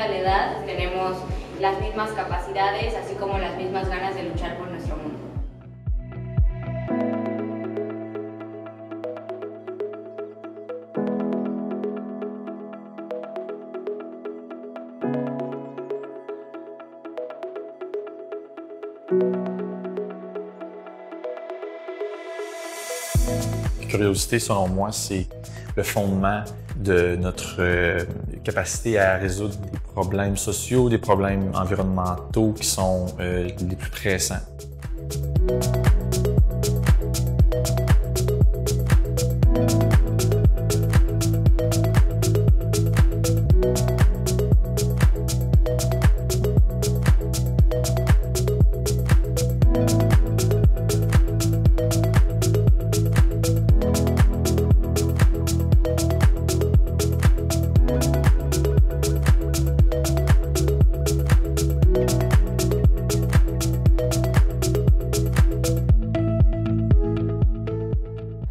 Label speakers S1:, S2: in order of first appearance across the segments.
S1: importa la edad, tenemos las mismas capacidades, así como las mismas ganas de luchar por nuestro mundo.
S2: La curiosité, selon moi, c'est le fondement de notre capacité à résoudre des problèmes sociaux, des problèmes environnementaux qui sont les plus pressants.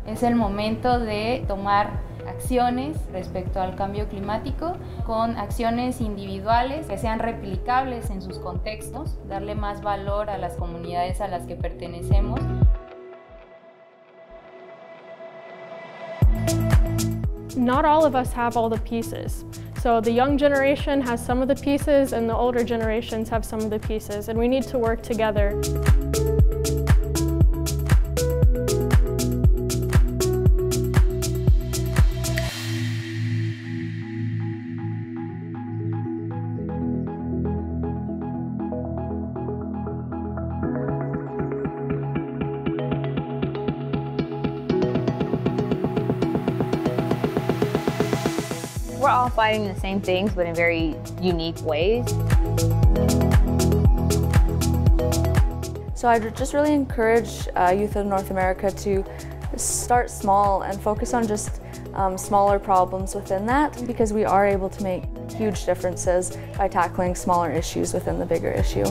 S1: Es el momento de tomar acciones respecto al cambio climático con acciones individuales que sean replicables en sus contextos, darle más valor a las comunidades a las que pertenecemos.
S3: Not all of us have all the pieces. So the young generation has some of the pieces and the older generations have some of the pieces, and we need to work together.
S4: We're all fighting the same things, but in very unique ways.
S5: So I just really encourage youth of North America to start small and focus on just smaller problems within that, because we are able to make huge differences by tackling smaller issues within the bigger issue.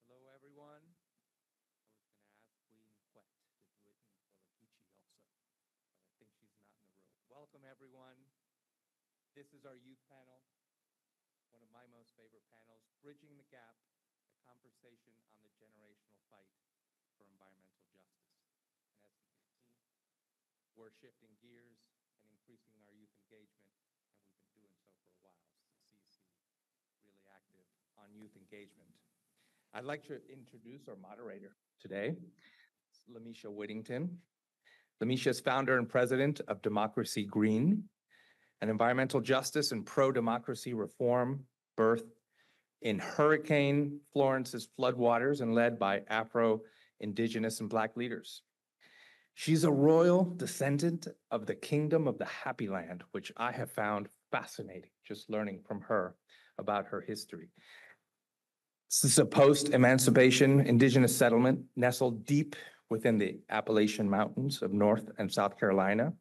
S6: Hello, everyone. I was going to ask Queen Quet to do it in Walakichi also, but I think she's not in the room. Welcome, everyone. This is our youth panel, one of my most favorite panels, Bridging the Gap, a conversation on the generational fight for environmental justice. And as you can see, we're shifting gears and increasing our youth engagement, and we've been doing so for a while. CC, really active on youth engagement. I'd like to introduce our moderator today, Lamisha Whittington. Lamisha is founder and president of Democracy Green, an environmental justice and pro-democracy reform birthed in Hurricane Florence's floodwaters and led by Afro, Indigenous, and Black leaders. She's a royal descendant of the Kingdom of the Happy Land, which I have found fascinating, just learning from her about her history. This is a post-emancipation indigenous settlement nestled deep within the Appalachian Mountains of North and South Carolina,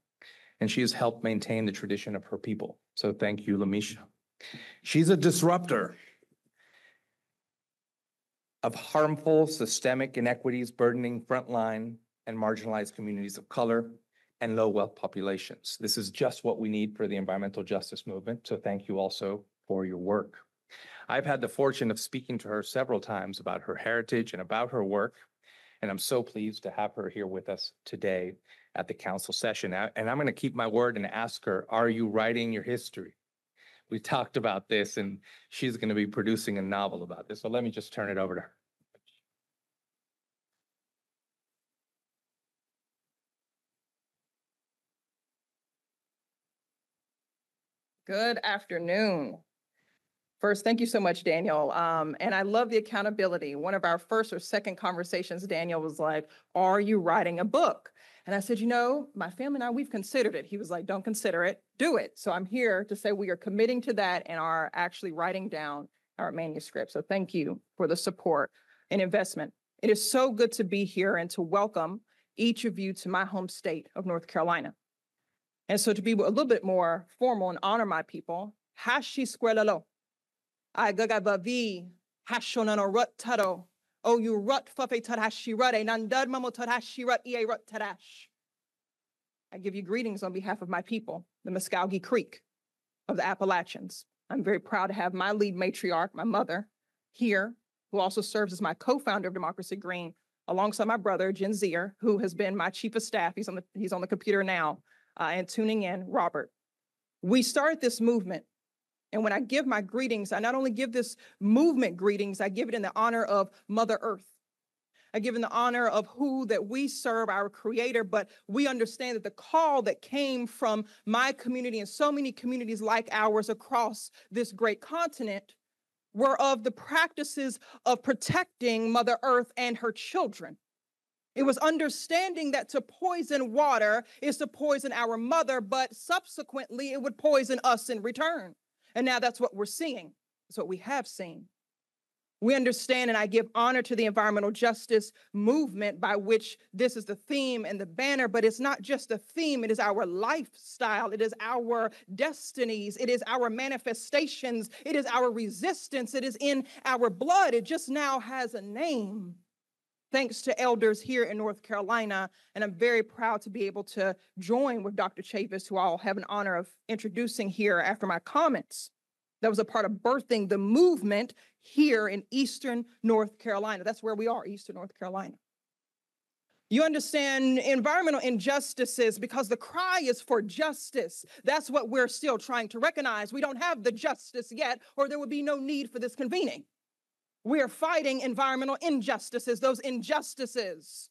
S6: and she has helped maintain the tradition of her people. So thank you, Lamisha. She's a disruptor of harmful systemic inequities burdening frontline and marginalized communities of color and low wealth populations. This is just what we need for the environmental justice movement, so thank you also for your work. I've had the fortune of speaking to her several times about her heritage and about her work, and I'm so pleased to have her here with us today at the council session. And I'm going to keep my word and ask her, are you writing your history? We talked about this, and she's going to be producing a novel about this. So let me just turn it over to her.
S7: Good afternoon. First, thank you so much, Daniel. And I love the accountability. One of our first or second conversations, Daniel was like, are you writing a book? And I said, you know, my family and I, we've considered it. He was like, don't consider it, do it. So I'm here to say we are committing to that and are actually writing down our manuscript. So thank you for the support and investment. It is so good to be here and to welcome each of you to my home state of North Carolina. And so to be a little bit more formal and honor my people, hashi squelalo. I gagavavi hashonano rut tado. Oh, you rut fafe tadashi rade nandad mamo tadashi rut ea rut tadash. I give you greetings on behalf of my people, the Muskogee Creek of the Appalachians. I'm very proud to have my lead matriarch, my mother, here, who also serves as my co-founder of Democracy Green, alongside my brother, Jen Zier, who has been my chief of staff. He's on the computer now and tuning in, Robert. We started this movement. And when I give my greetings, I not only give this movement greetings, I give it in the honor of Mother Earth. I give in the honor of who that we serve, our creator, but we understand that the call that came from my community and so many communities like ours across this great continent were of the practices of protecting Mother Earth and her children. It was understanding that to poison water is to poison our mother, but subsequently it would poison us in return. And now that's what we're seeing. That's what we have seen. We understand, and I give honor to the environmental justice movement by which this is the theme and the banner, but it's not just a theme, it is our lifestyle, it is our destinies, it is our manifestations, it is our resistance, it is in our blood. It just now has a name. Thanks to elders here in North Carolina, and I'm very proud to be able to join with Dr. Chavis, who I'll have an honor of introducing here after my comments. That was a part of birthing the movement here in Eastern North Carolina. That's where we are, Eastern North Carolina. You understand environmental injustices because the cry is for justice. That's what we're still trying to recognize. We don't have the justice yet, or there would be no need for this convening. We are fighting environmental injustices, those injustices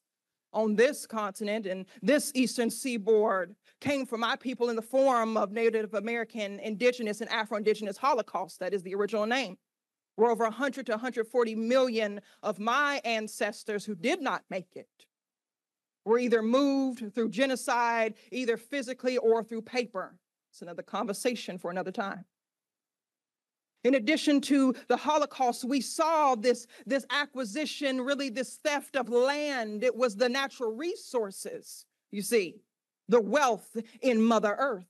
S7: on this continent and this eastern seaboard came from my people in the form of Native American, Indigenous, and Afro-Indigenous Holocaust. That is the original name. Where over 100 to 140 million of my ancestors who did not make it were either moved through genocide, either physically or through paper. It's another conversation for another time. In addition to the Holocaust, we saw this acquisition, really this theft of land. It was the natural resources, you see, the wealth in Mother Earth.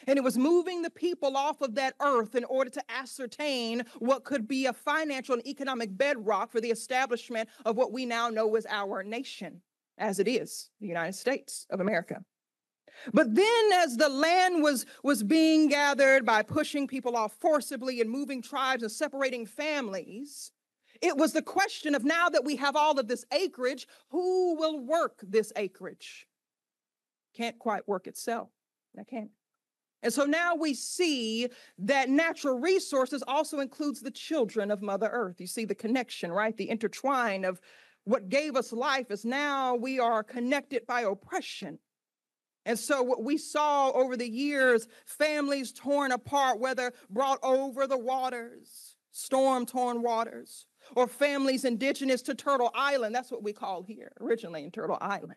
S7: And it was moving the people off of that earth in order to ascertain what could be a financial and economic bedrock for the establishment of what we now know as our nation, as it is, the United States of America. But then as the land was being gathered by pushing people off forcibly and moving tribes and separating families, it was the question of now that we have all of this acreage, who will work this acreage? Can't quite work itself. That can't. And so now we see that natural resources also includes the children of Mother Earth. You see the connection, right? The intertwine of what gave us life is now we are connected by oppression. And so what we saw over the years, families torn apart, whether brought over the waters, storm-torn waters, or families indigenous to Turtle Island. That's what we call here, originally in Turtle Island.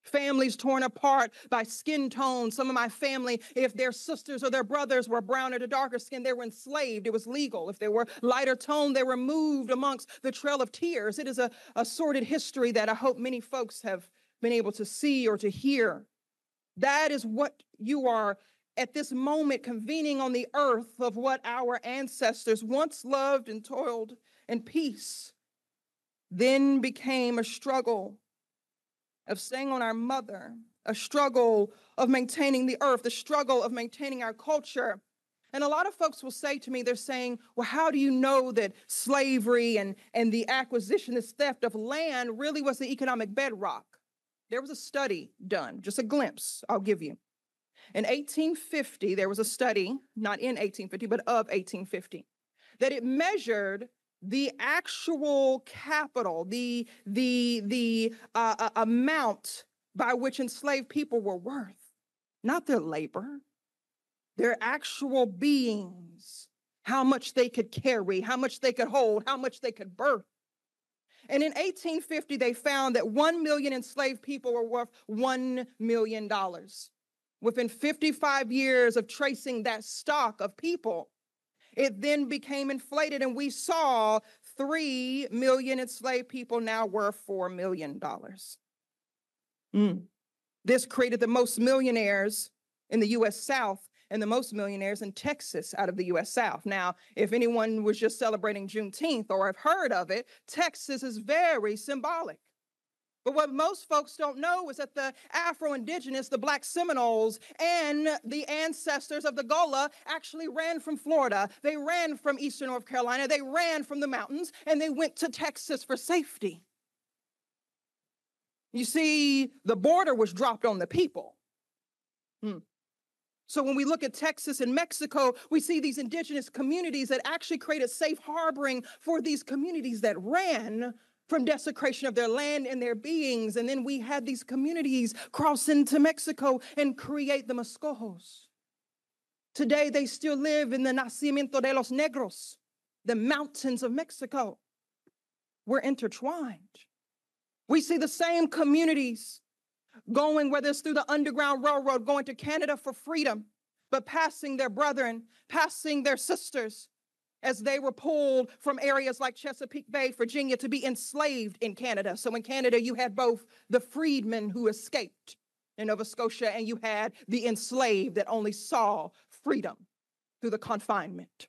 S7: Families torn apart by skin tone. Some of my family, if their sisters or their brothers were browner to darker skin, they were enslaved. It was legal. If they were lighter tone, they were moved amongst the Trail of Tears. It is a sordid history that I hope many folks have been able to see or to hear. That is what you are at this moment convening on the earth of what our ancestors once loved and toiled in peace, then became a struggle of staying on our mother, a struggle of maintaining the earth, the struggle of maintaining our culture. And a lot of folks will say to me, they're saying, well, how do you know that slavery and the acquisition, this theft of land really was the economic bedrock? There was a study done, just a glimpse I'll give you. In 1850, there was a study, not in 1850, but of 1850, that it measured the actual capital, the amount by which enslaved people were worth, not their labor, their actual beings, how much they could carry, how much they could hold, how much they could birth. And in 1850, they found that 1 million enslaved people were worth $1 million. Within 55 years of tracing that stock of people, it then became inflated, and we saw 3 million enslaved people now worth $4 million. This created the most millionaires in the U.S. South and the most millionaires in Texas out of the U.S. South. Now, if anyone was just celebrating Juneteenth or have heard of it, Texas is very symbolic. But what most folks don't know is that the Afro-Indigenous, the Black Seminoles, and the ancestors of the Gullah actually ran from Florida. They ran from Eastern North Carolina. They ran from the mountains, and they went to Texas for safety. You see, the border was dropped on the people. So when we look at Texas and Mexico, we see these indigenous communities that actually created safe harboring for these communities that ran from desecration of their land and their beings. And then we had these communities cross into Mexico and create the Moscojos. Today, they still live in the Nacimiento de los Negros, the mountains of Mexico. We're intertwined. We see the same communities going, whether it's through the Underground Railroad, going to Canada for freedom, but passing their brethren, passing their sisters, as they were pulled from areas like Chesapeake Bay, Virginia, to be enslaved in Canada. So in Canada, you had both the freedmen who escaped in Nova Scotia, and you had the enslaved that only saw freedom through the confinement.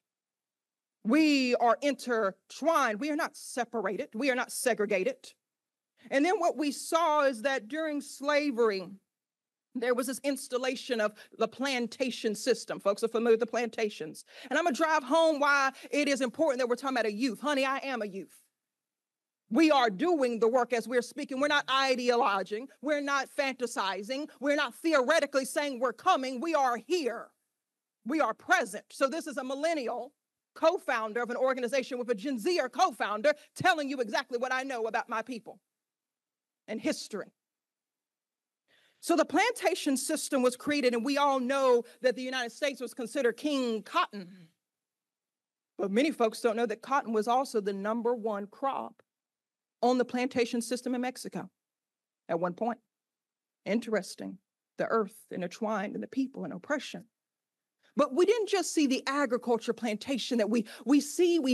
S7: We are intertwined. We are not separated. We are not segregated. And then what we saw is that during slavery, there was this installation of the plantation system. Folks are familiar with the plantations. And I'm going to drive home why it is important that we're talking about a youth. Honey, I am a youth. We are doing the work as we're speaking. We're not ideologizing. We're not fantasizing. We're not theoretically saying we're coming. We are here. We are present. So this is a millennial co-founder of an organization with a Gen Zer co-founder telling you exactly what I know about my people and history. So the plantation system was created, and we all know that the United States was considered King Cotton. But many folks don't know that cotton was also the #1 crop on the plantation system in Mexico at one point. Interesting. The earth intertwined and the people and oppression. But we didn't just see the agriculture plantation that we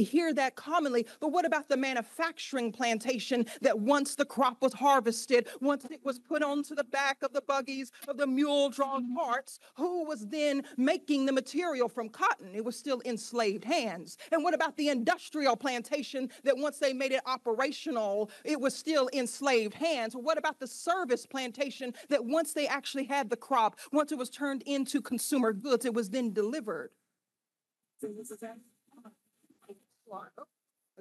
S7: hear that commonly, but what about the manufacturing plantation that once the crop was harvested, once it was put onto the back of the buggies of the mule-drawn carts, who was then making the material from cotton? It was still enslaved hands. And what about the industrial plantation that once they made it operational, it was still enslaved hands? What about the service plantation that once they actually had the crop, once it was turned into consumer goods, it was then delivered? Look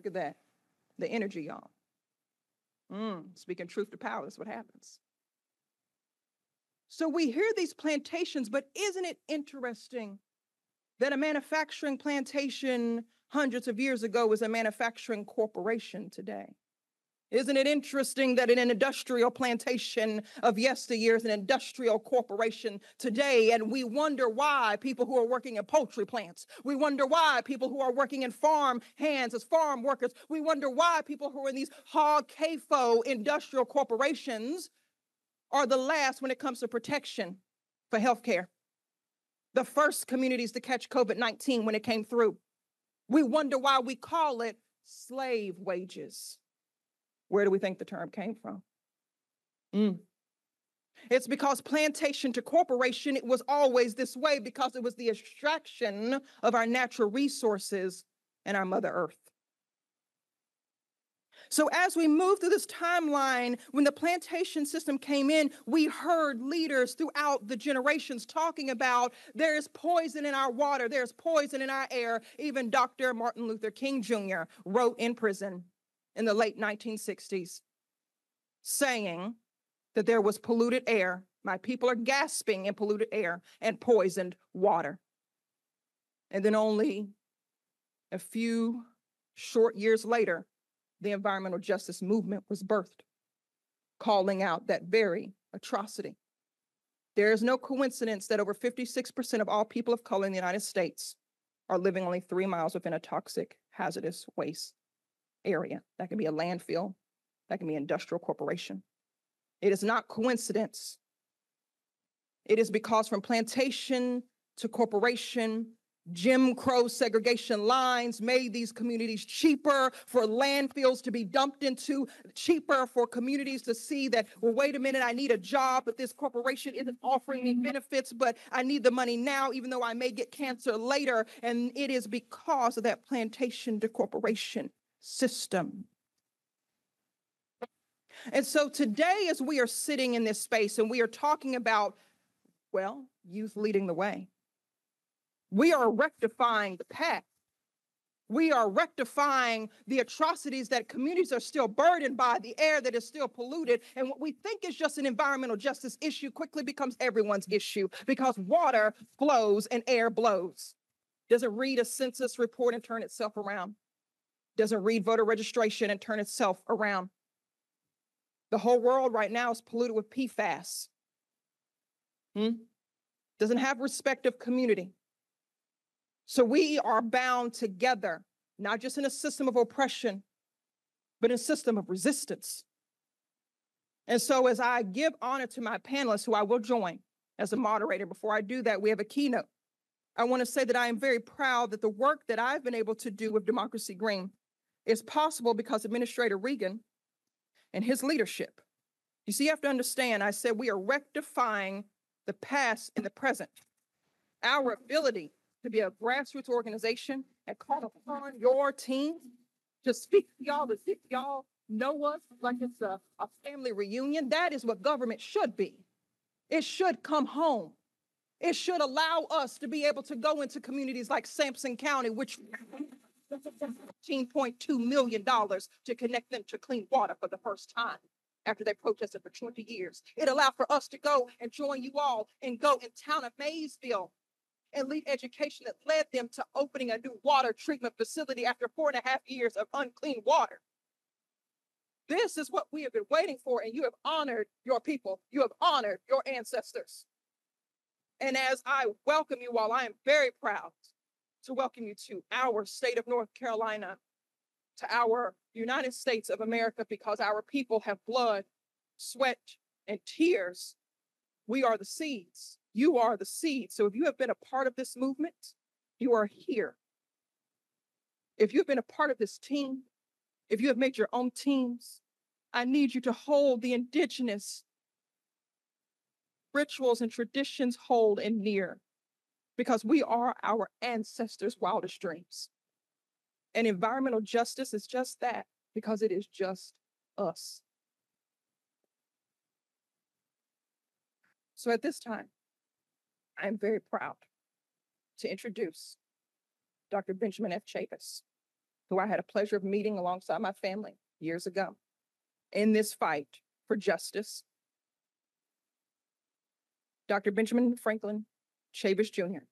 S7: at that. The energy, y'all. Speaking truth to power, that's what happens. So we hear these plantations, but isn't it interesting that a manufacturing plantation hundreds of years ago was a manufacturing corporation today? Isn't it interesting that in an industrial plantation of yesteryear is an industrial corporation today? And we wonder why people who are working in poultry plants, we wonder why people who are working in farm hands as farm workers, we wonder why people who are in these hog CAFO industrial corporations are the last when it comes to protection for healthcare. The first communities to catch COVID-19 when it came through. We wonder why we call it slave wages. Where do we think the term came from? It's because plantation to corporation, it was always this way because it was the extraction of our natural resources and our Mother Earth. So as we move through this timeline, when the plantation system came in, we heard leaders throughout the generations talking about there is poison in our water, there's poison in our air. Even Dr. Martin Luther King Jr. wrote in prison in the late 1960s, saying that there was polluted air. My people are gasping in polluted air and poisoned water. And then only a few short years later, the environmental justice movement was birthed, calling out that very atrocity. There is no coincidence that over 56% of all people of color in the United States are living only 3 miles within a toxic, hazardous waste area. That can be a landfill, that can be an industrial corporation. It is not coincidence. It is because from plantation to corporation, Jim Crow segregation lines made these communities cheaper for landfills to be dumped into, cheaper for communities to see that, well, wait a minute, I need a job, but this corporation isn't offering me benefits, but I need the money now, even though I may get cancer later. And it is because of that plantation to corporation system. And so today, as we are sitting in this space and we are talking about, well, youth leading the way, we are rectifying the past. We are rectifying the atrocities that communities are still burdened by, the air that is still polluted. And what we think is just an environmental justice issue quickly becomes everyone's issue because water flows and air blows. Does it read a census report and turn itself around? Does it read voter registration and turn itself around? The whole world right now is polluted with PFAS. Doesn't have respect of community. So we are bound together, not just in a system of oppression, but in a system of resistance. And so as I give honor to my panelists, who I will join as a moderator, before I do that, we have a keynote. I want to say that I am very proud that the work that I've been able to do with Democracy Green is possible because Administrator Regan and his leadership. You see, you have to understand, I said we are rectifying the past in the present. Our ability to be a grassroots organization and call upon your team to speak to y'all, as if y'all know us like it's a family reunion. That is what government should be. It should come home. It should allow us to be able to go into communities like Sampson County, which $15.2 million to connect them to clean water for the first time after they protested for 20 years. It allowed for us to go and join you all and go in town of Maysville and lead education that led them to opening a new water treatment facility after 4.5 years of unclean water. This is what we have been waiting for, and you have honored your people. You have honored your ancestors. And as I welcome you all, I am very proud to welcome you to our state of North Carolina, to our United States of America, because our people have blood, sweat, and tears. We are the seeds. You are the seed. So if you have been a part of this movement, you are here. If you've been a part of this team, if you have made your own teams, I need you to hold the indigenous rituals and traditions hold and near, because we are our ancestors' wildest dreams. And environmental justice is just that, because it is just us. So at this time, I am very proud to introduce Dr. Benjamin F. Chavis, who I had a pleasure of meeting alongside my family years ago in this fight for justice. Dr. Benjamin Franklin Chavis Jr.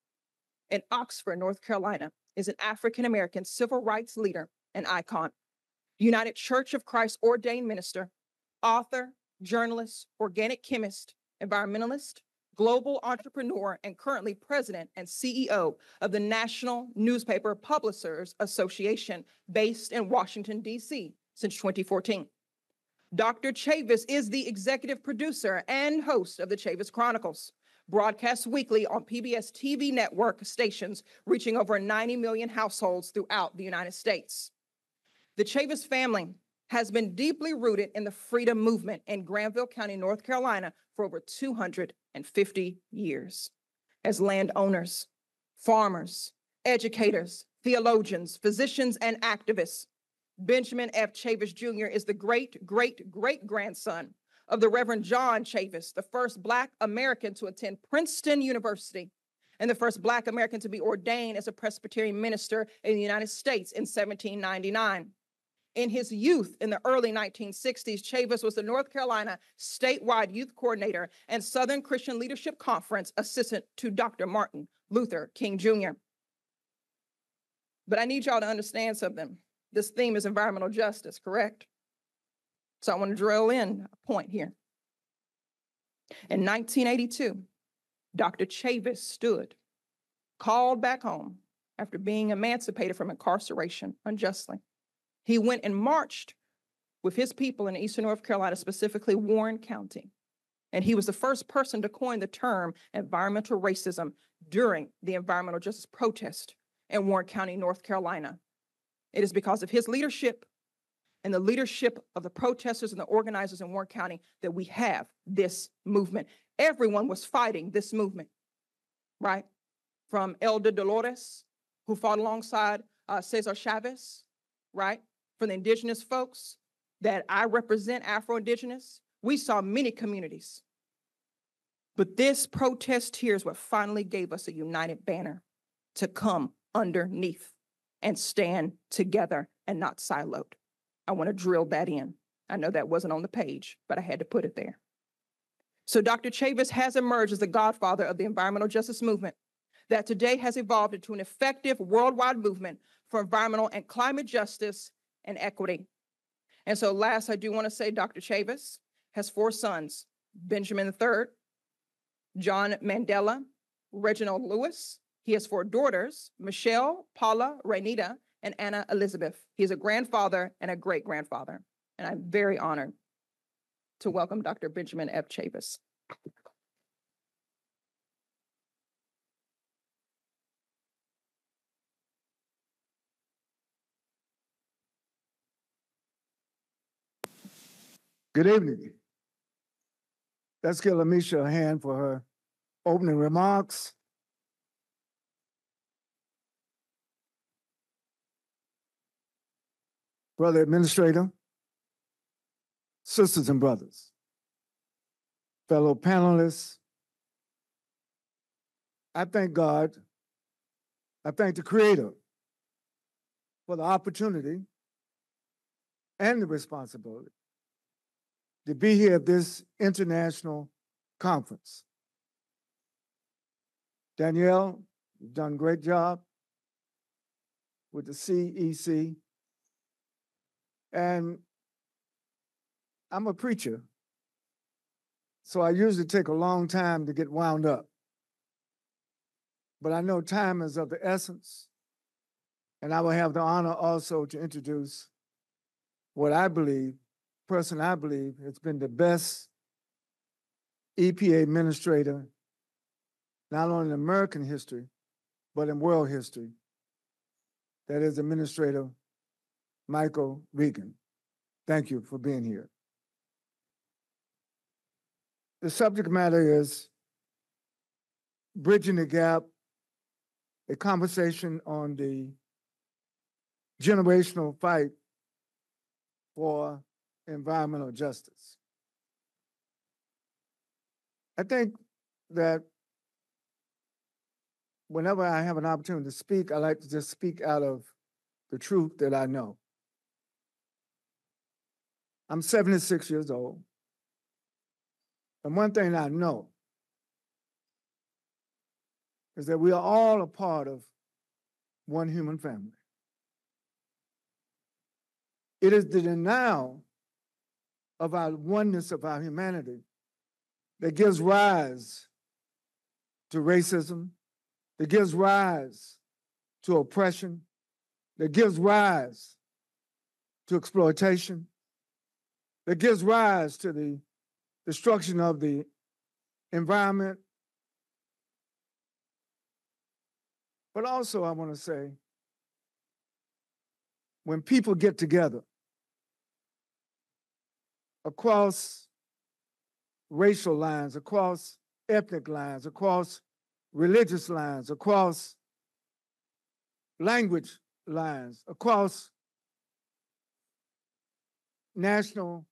S7: in Oxford, North Carolina, is an African-American civil rights leader and icon, United Church of Christ ordained minister, author, journalist, organic chemist, environmentalist, global entrepreneur, and currently president and CEO of the National Newspaper Publishers Association, based in Washington, D.C. since 2014. Dr. Chavis is the executive producer and host of the Chavis Chronicles, broadcast weekly on PBS TV network stations, reaching over 90 million households throughout the United States. The Chavis family has been deeply rooted in the freedom movement in Granville County, North Carolina, for over 250 years. As landowners, farmers, educators, theologians, physicians, and activists, Benjamin F. Chavis Jr. is the great-great-great-grandson of the Reverend John Chavis, the first Black American to attend Princeton University and the first Black American to be ordained as a Presbyterian minister in the United States in 1799. In his youth, in the early 1960s, Chavis was the North Carolina statewide youth coordinator and Southern Christian Leadership Conference assistant to Dr. Martin Luther King Jr. But I need y'all to understand something. This theme is environmental justice, correct? So I want to drill in a point here. In 1982, Dr. Chavis stood, called back home, after being emancipated from incarceration unjustly. He went and marched with his people in eastern North Carolina, specifically Warren County. And he was the first person to coin the term environmental racism during the environmental justice protest in Warren County, North Carolina. It is because of his leadership and the leadership of the protesters and the organizers in Warren County that we have this movement. Everyone was fighting this movement, right? From Elder Dolores, who fought alongside Cesar Chavez, right? From the indigenous folks that I represent, Afro-Indigenous, we saw many communities. But this protest here is what finally gave us a united banner to come underneath and stand together and not siloed. I want to drill that in. I know that wasn't on the page, but I had to put it there. So Dr. Chavis has emerged as the godfather of the environmental justice movement that today has evolved into an effective worldwide movement for environmental and climate justice and equity. And so last, I do want to say Dr. Chavis has 4 sons, Benjamin III, John Mandela, Reginald Lewis. He has 4 daughters, Michelle, Paula, Renita, and Anna Elizabeth. He is a grandfather and a great-grandfather. And I'm very honored to welcome Dr. Benjamin F. Chavis.
S8: Good evening. Let's give Lamisha a hand for her opening remarks. Brother Administrator, sisters and brothers, fellow panelists, I thank God, I thank the Creator for the opportunity and the responsibility to be here at this international conference. Danielle, you've done a great job with the CEC. And I'm a preacher, so I usually take a long time to get wound up. But I know time is of the essence, and I will have the honor also to introduce what I believe, person I believe has been the best EPA administrator, not only in American history, but in world history. That is Administrator Michael Regan. Thank you for being here. The subject matter is Bridging the Gap, a conversation on the generational fight for environmental justice. I think that whenever I have an opportunity to speak, I like to just speak out of the truth that I know. I'm 76 years old. And one thing I know is that we are all a part of one human family. It is the denial of our oneness of our humanity that gives rise to racism, that gives rise to oppression, that gives rise to exploitation, that gives rise to the destruction of the environment. But also, I want to say, when people get together across racial lines, across ethnic lines, across religious lines, across language lines, across national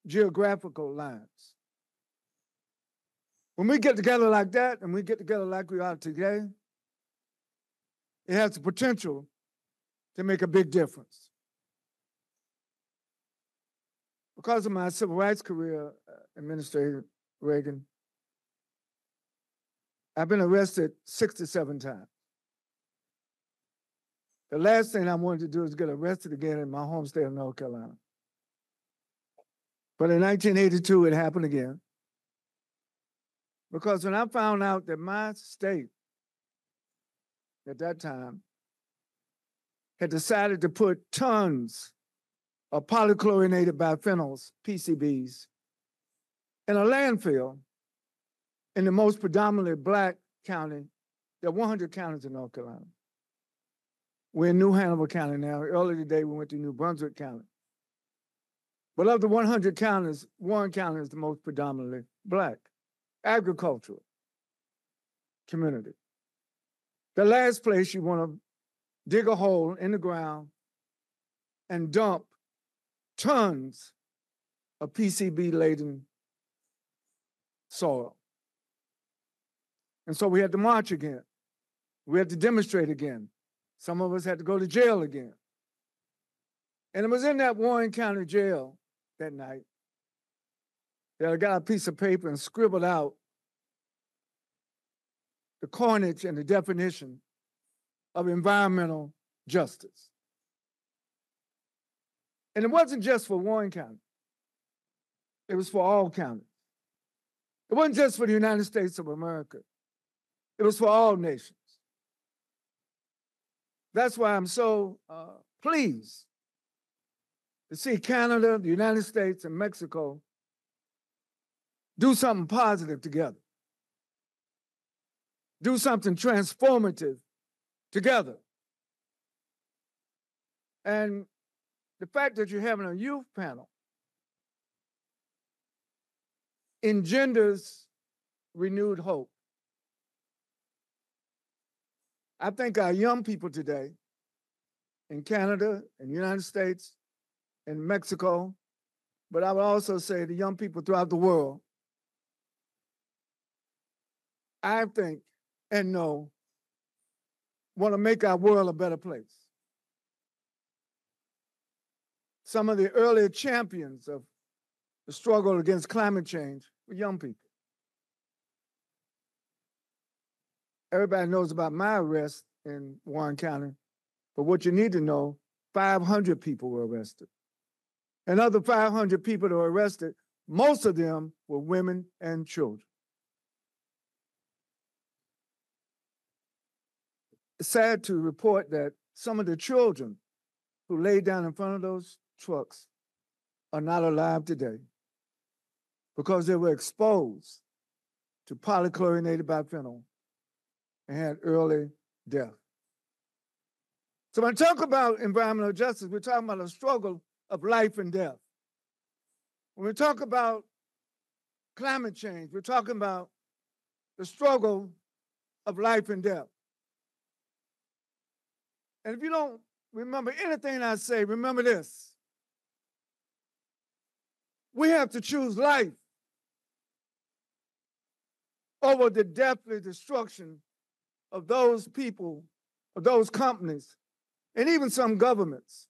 S8: geographical lines. When we get together like that, and we get together like we are today, it has the potential to make a big difference. Because of my civil rights career, Administrator Reagan, I've been arrested 67 times. The last thing I wanted to do is get arrested again in my home state of North Carolina. But in 1982, it happened again. Because when I found out that my state at that time had decided to put tons of polychlorinated biphenyls, PCBs, in a landfill in the most predominantly Black county. There are 100 counties in North Carolina. We're in New Hanover County now. Earlier today, we went to New Brunswick County. But of the 100 counties, Warren County is the most predominantly Black, agricultural community. The last place you want to dig a hole in the ground and dump tons of PCB-laden soil. And so we had to march again. We had to demonstrate again. Some of us had to go to jail again. And it was in that Warren County jail that night that I got a piece of paper and scribbled out the coinage and the definition of environmental justice. And it wasn't just for Warren County. It was for all counties. It wasn't just for the United States of America. It was for all nations. That's why I'm so pleased to see Canada, the United States, and Mexico do something positive together. Do something transformative together. And the fact that you're having a youth panel engenders renewed hope. I think our young people today in Canada, in the United States, in Mexico, but I would also say the young people throughout the world, I think and know want to make our world a better place. Some of the earlier champions of the struggle against climate change were young people. Everybody knows about my arrest in Warren County, but what you need to know, 500 people were arrested. And of the 500 people that were arrested, most of them were women and children. It's sad to report that some of the children who laid down in front of those trucks are not alive today because they were exposed to polychlorinated biphenyl and had early death. So when I talk about environmental justice, we're talking about a struggle of life and death. When we talk about climate change, we're talking about the struggle of life and death. And if you don't remember anything I say, remember this. We have to choose life over the deathly destruction of those people, of those companies, and even some governments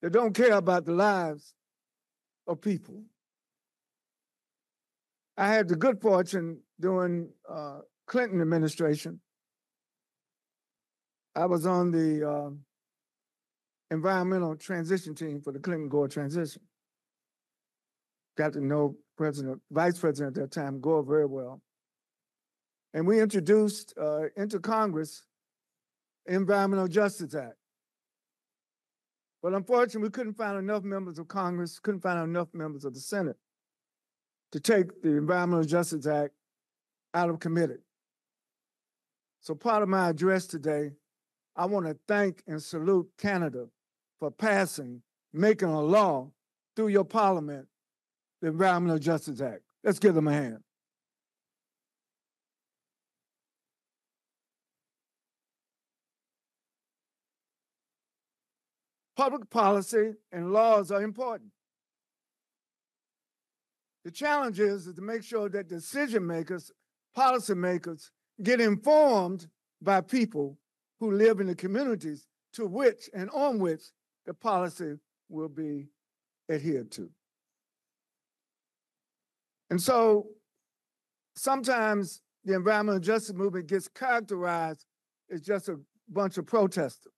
S8: that don't care about the lives of people. I had the good fortune during Clinton administration. I was on the environmental transition team for the Clinton-Gore transition. Got to know Vice President at that time, Gore, very well. And we introduced into Congress Environmental Justice Act. But unfortunately, we couldn't find enough members of Congress, couldn't find enough members of the Senate to take the Environmental Justice Act out of committee. So part of my address today, I want to thank and salute Canada for passing, making a law through your parliament, the Environmental Justice Act. Let's give them a hand. Public policy and laws are important. The challenge is to make sure that decision makers, policymakers, get informed by people who live in the communities to which and on which the policy will be adhered to. And so sometimes the environmental justice movement gets characterized as just a bunch of protesters.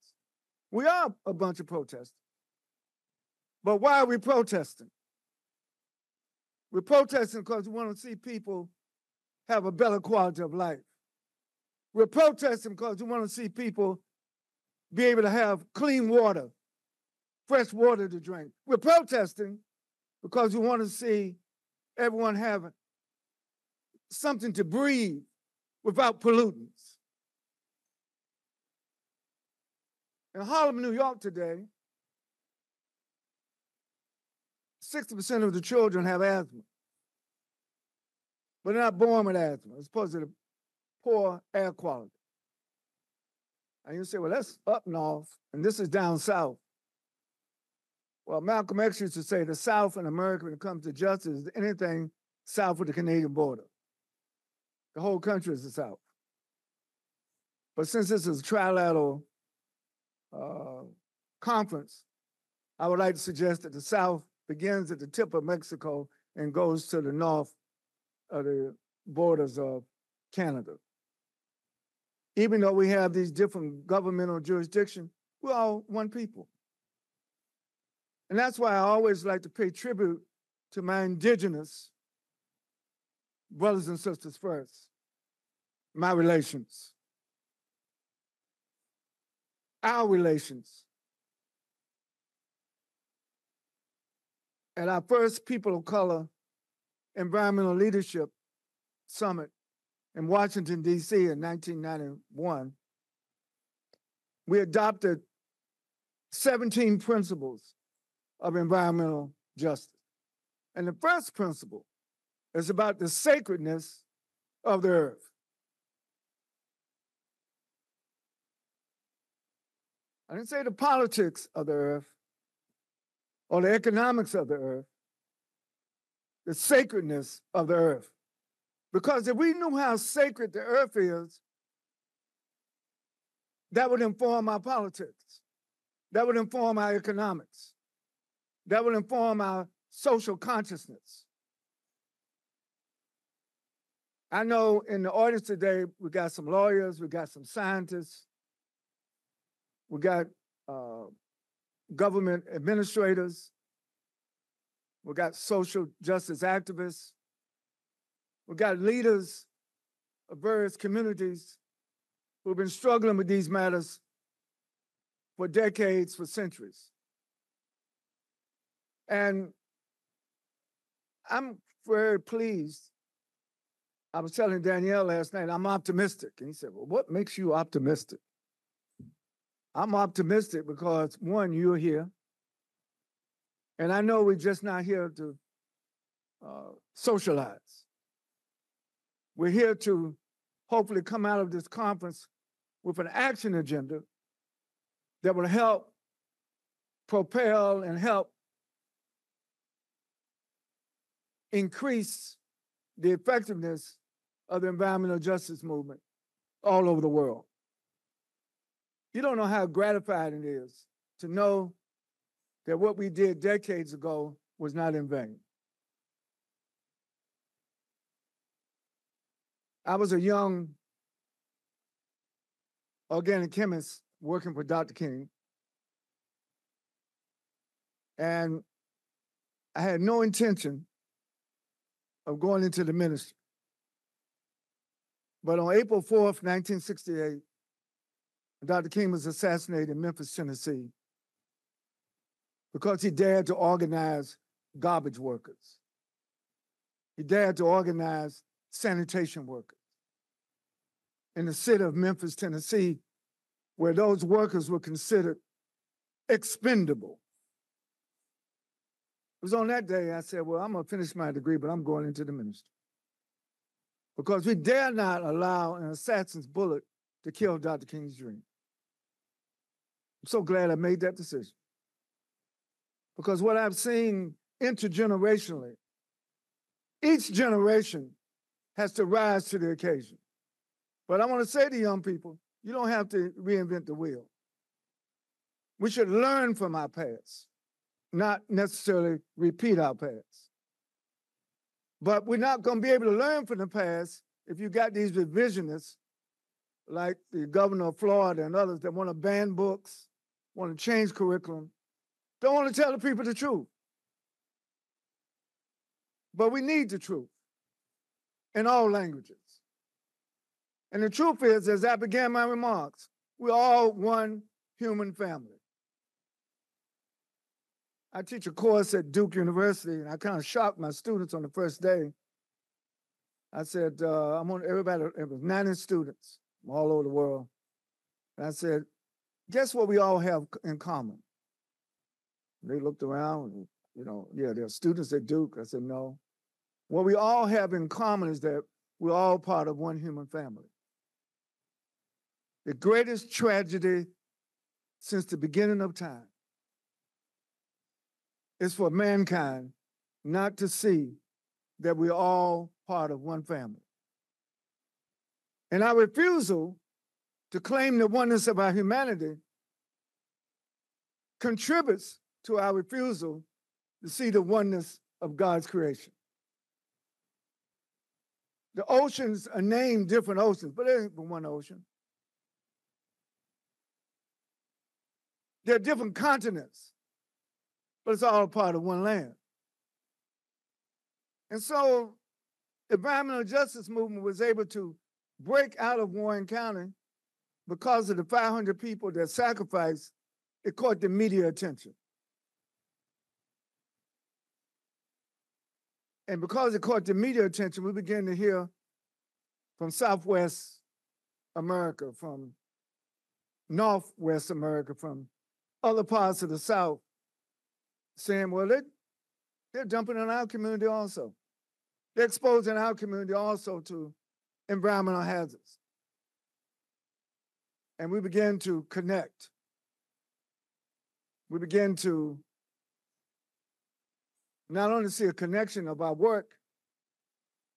S8: We are a bunch of protesters. But why are we protesting? We're protesting because we want to see people have a better quality of life. We're protesting because we want to see people be able to have clean water, fresh water to drink. We're protesting because we want to see everyone have something to breathe without pollutants. In Harlem, New York today, 60% of the children have asthma. But they're not born with asthma. It's supposed to be poor air quality. And you say, well, that's up north, and this is down south. Well, Malcolm X used to say the South in America, when it comes to justice, is anything south of the Canadian border. The whole country is the South. But since this is a trilateral conference, I would like to suggest that the South begins at the tip of Mexico and goes to the north of the borders of Canada. Even though we have these different governmental jurisdictions, we're all one people. And that's why I always like to pay tribute to my indigenous brothers and sisters first, my relations, our relations. At our first People of Color Environmental Leadership Summit in Washington, D.C. in 1991, we adopted 17 principles of environmental justice. And the first principle is about the sacredness of the earth. I didn't say the politics of the earth or the economics of the earth, the sacredness of the earth. Because if we knew how sacred the earth is, that would inform our politics. That would inform our economics. That would inform our social consciousness. I know in the audience today, we got some lawyers, we got some scientists, we got government administrators, we got social justice activists, we got leaders of various communities who've been struggling with these matters for decades, for centuries. And I'm very pleased. I was telling Danielle last night, I'm optimistic. And he said, well, what makes you optimistic? I'm optimistic because, one, you're here. And I know we're just not here to socialize. We're here to hopefully come out of this conference with an action agenda that will help propel and help increase the effectiveness of the environmental justice movement all over the world. You don't know how gratifying it is to know that what we did decades ago was not in vain. I was a young organic chemist working for Dr. King, and I had no intention of going into the ministry. But on April 4th, 1968, Dr. King was assassinated in Memphis, Tennessee, because he dared to organize garbage workers. He dared to organize sanitation workers in the city of Memphis, Tennessee, where those workers were considered expendable. It was on that day I said, well, I'm going to finish my degree, but I'm going into the ministry. Because we dare not allow an assassin's bullet to kill Dr. King's dream. I'm so glad I made that decision. Because what I've seen intergenerationally, each generation has to rise to the occasion. But I want to say to young people, you don't have to reinvent the wheel. We should learn from our past, not necessarily repeat our past. But we're not going to be able to learn from the past if you got these revisionists like the governor of Florida and others that want to ban books, want to change curriculum, don't want to tell the people the truth. But we need the truth in all languages. And the truth is, as I began my remarks, we're all one human family. I teach a course at Duke University, and I kind of shocked my students on the first day. I said, I want everybody, it was 90 students from all over the world. And I said, guess what we all have in common? They looked around, and, you know, yeah, there are students at Duke. I said, no. What we all have in common is that we're all part of one human family. The greatest tragedy since the beginning of time is for mankind not to see that we're all part of one family. And our refusal to claim the oneness of our humanity contributes to our refusal to see the oneness of God's creation. The oceans are named different oceans, but there ain't but one ocean. There are different continents, but it's all part of one land. And so the environmental justice movement was able to break out of Warren County because of the 500 people that sacrificed. It caught the media attention. And because it caught the media attention, we began to hear from Southwest America, from Northwest America, from other parts of the South, saying, well, they're dumping on our community also. They're exposing our community also to environmental hazards. And we began to connect. We began to not only see a connection of our work,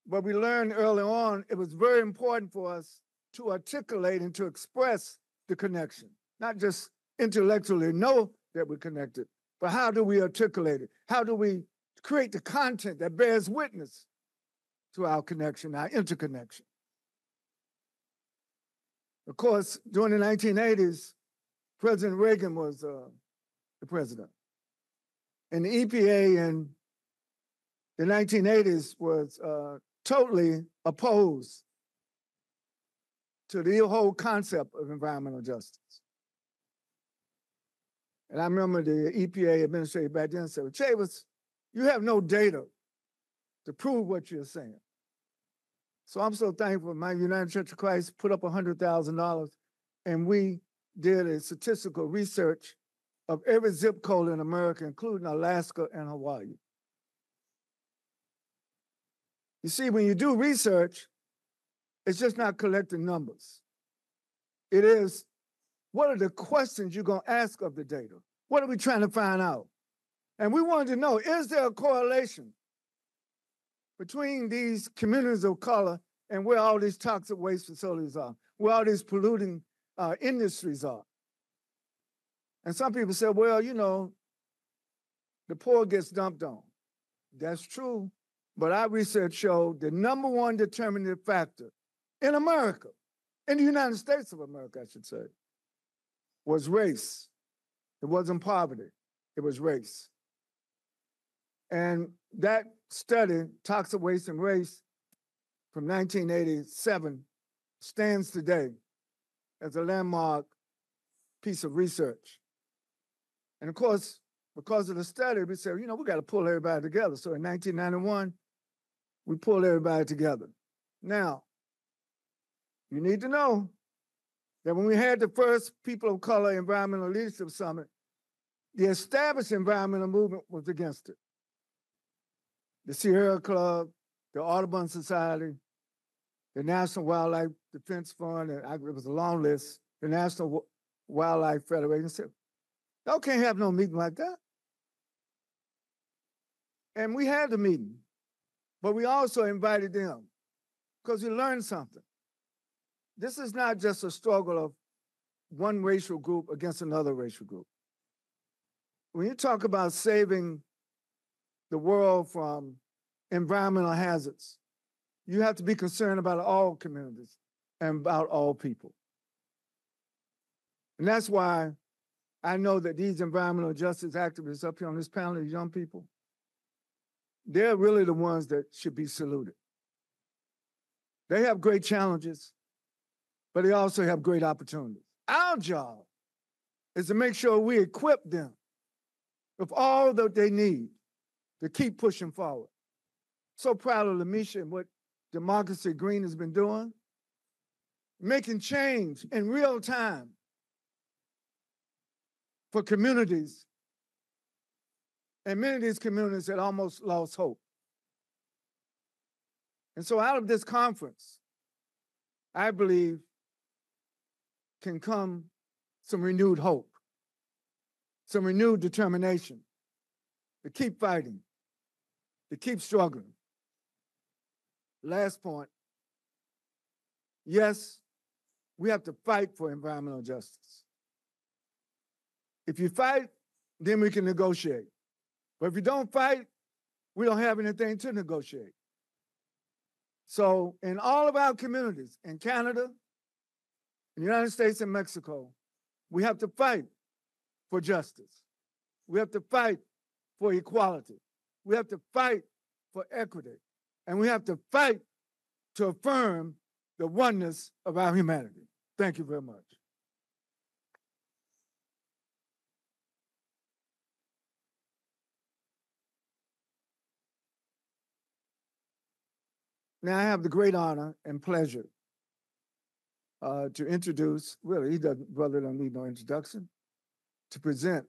S8: but we learned early on it was very important for us to articulate and to express the connection, not just intellectually know that we're connected, but how do we articulate it? How do we create the content that bears witness to our connection, our interconnection? Of course, during the 1980s, President Reagan was the president. And the EPA in the 1980s was totally opposed to the whole concept of environmental justice. And I remember the EPA administrator back then said, Chavis, you have no data to prove what you're saying. So I'm so thankful my United Church of Christ put up $100,000 and we did a statistical research of every zip code in America, including Alaska and Hawaii. You see, when you do research, it's just not collecting numbers. It is, what are the questions you're going to ask of the data? What are we trying to find out? And we wanted to know, is there a correlation between these communities of color and where all these toxic waste facilities are, where all these polluting industries are? And some people say, well, you know, the poor gets dumped on. That's true, but our research showed the number one determining factor in America, in the United States of America, I should say, was race. It wasn't poverty, it was race. And that study, Toxic Waste and Race, from 1987, stands today as a landmark piece of research. And of course, because of the study, we said, you know, we got to pull everybody together. So in 1991, we pulled everybody together. Now, you need to know that when we had the first People of Color Environmental Leadership Summit, the established environmental movement was against it. The Sierra Club, the Audubon Society, the National Wildlife Defense Fund, and it was a long list, the National Wildlife Federation said, y'all can't have no meeting like that. And we had the meeting, but we also invited them because we learned something. This is not just a struggle of one racial group against another racial group. When you talk about saving the world from environmental hazards, you have to be concerned about all communities and about all people. And that's why I know that these environmental justice activists up here on this panel, these young people, they're really the ones that should be saluted. They have great challenges, but they also have great opportunities. Our job is to make sure we equip them with all that they need to keep pushing forward. So proud of Lamisha and what Democracy Green has been doing, making change in real time for communities, and many of these communities had almost lost hope. And so out of this conference, I believe can come some renewed hope, some renewed determination to keep fighting, to keep struggling. Last point, yes, we have to fight for environmental justice. If you fight, then we can negotiate. But if you don't fight, we don't have anything to negotiate. So in all of our communities, in Canada, in the United States and Mexico, we have to fight for justice. We have to fight for equality. We have to fight for equity. And we have to fight to affirm the oneness of our humanity. Thank you very much. Now I have the great honor and pleasure to introduce, really, brother don't need no introduction, to present.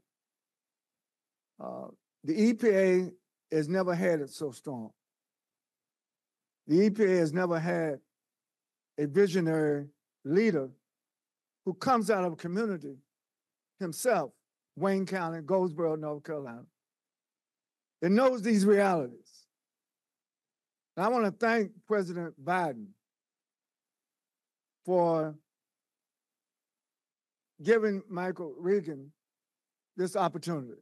S8: The EPA has never had it so strong. The EPA has never had a visionary leader who comes out of a community himself, Wayne County, Goldsboro, North Carolina, and knows these realities. And I want to thank President Biden for giving Michael Regan this opportunity.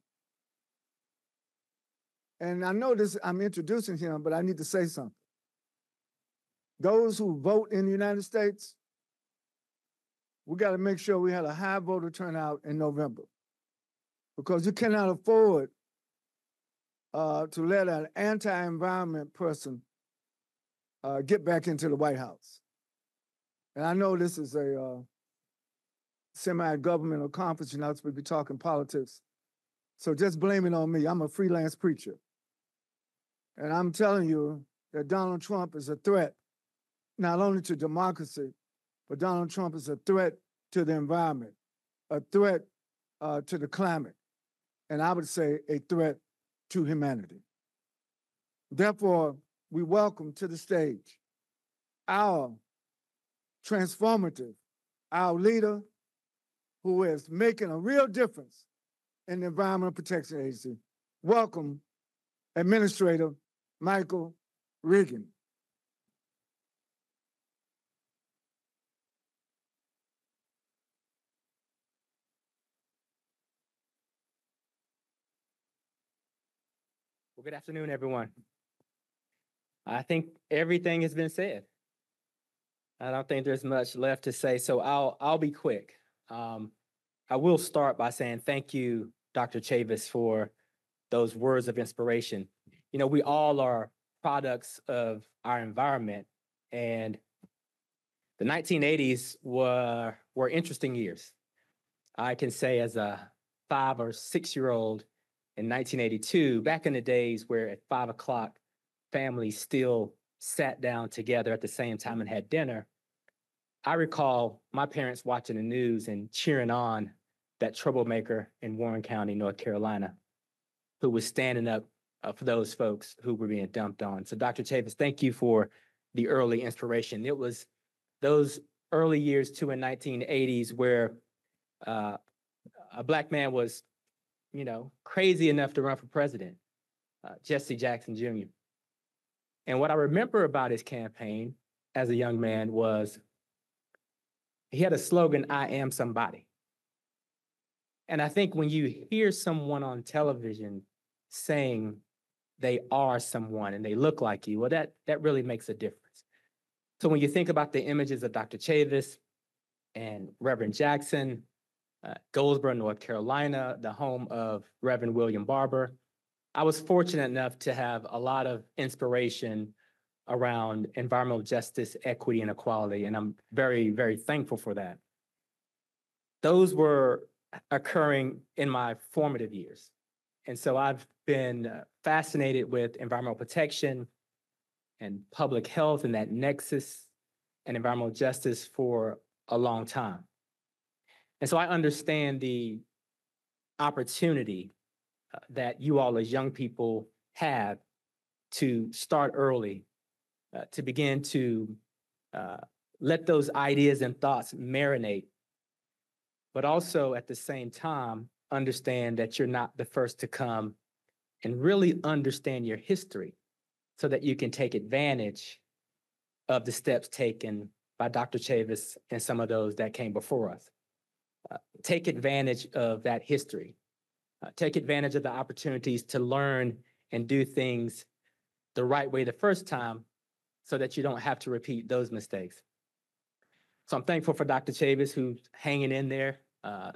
S8: And I know this, I'm introducing him, but I need to say something. Those who vote in the United States, we got to make sure we had a high voter turnout in November, because you cannot afford to let an anti-environment person get back into the White House. And I know this is a semi-governmental conference, you're not supposed to be talking politics. So just blame it on me. I'm a freelance preacher. And I'm telling you that Donald Trump is a threat, not only to democracy, but Donald Trump is a threat to the environment, a threat to the climate, and I would say a threat to humanity. Therefore, we welcome to the stage our transformative, our leader who is making a real difference in the Environmental Protection Agency. Welcome, Administrator Michael Regan.
S6: Well, good afternoon, everyone. I think everything has been said. I don't think there's much left to say, so I'll be quick. I will start by saying thank you, Dr. Chavis, for those words of inspiration. You know, we all are products of our environment, and the 1980s were interesting years. I can say as a 5 or 6 year old in 1982, back in the days where at 5 o'clock, families still sat down together at the same time and had dinner, I recall my parents watching the news and cheering on that troublemaker in Warren County, North Carolina, who was standing up for those folks who were being dumped on. So Dr. Chavis, thank you for the early inspiration. It was those early years too in 1980s where a Black man was, you know, crazy enough to run for president, Jesse Jackson Jr. And what I remember about his campaign as a young man was he had a slogan, "I am somebody." And I think when you hear someone on television saying they are someone and they look like you, well, that really makes a difference. So when you think about the images of Dr. Chavis and Reverend Jackson, Goldsboro, North Carolina, the home of Reverend William Barber, I was fortunate enough to have a lot of inspiration around environmental justice, equity, and equality, and I'm very, very thankful for that. Those were occurring in my formative years. And so I've been fascinated with environmental protection and public health and that nexus and environmental justice for a long time. And so I understand the opportunity that you all as young people have to start early, to begin to let those ideas and thoughts marinate, but also at the same time, understand that you're not the first to come and really understand your history so that you can take advantage of the steps taken by Dr. Chavis and some of those that came before us. Take advantage of that history. Take advantage of the opportunities to learn and do things the right way the first time so that you don't have to repeat those mistakes. So I'm thankful for Dr. Chavis, who's hanging in there,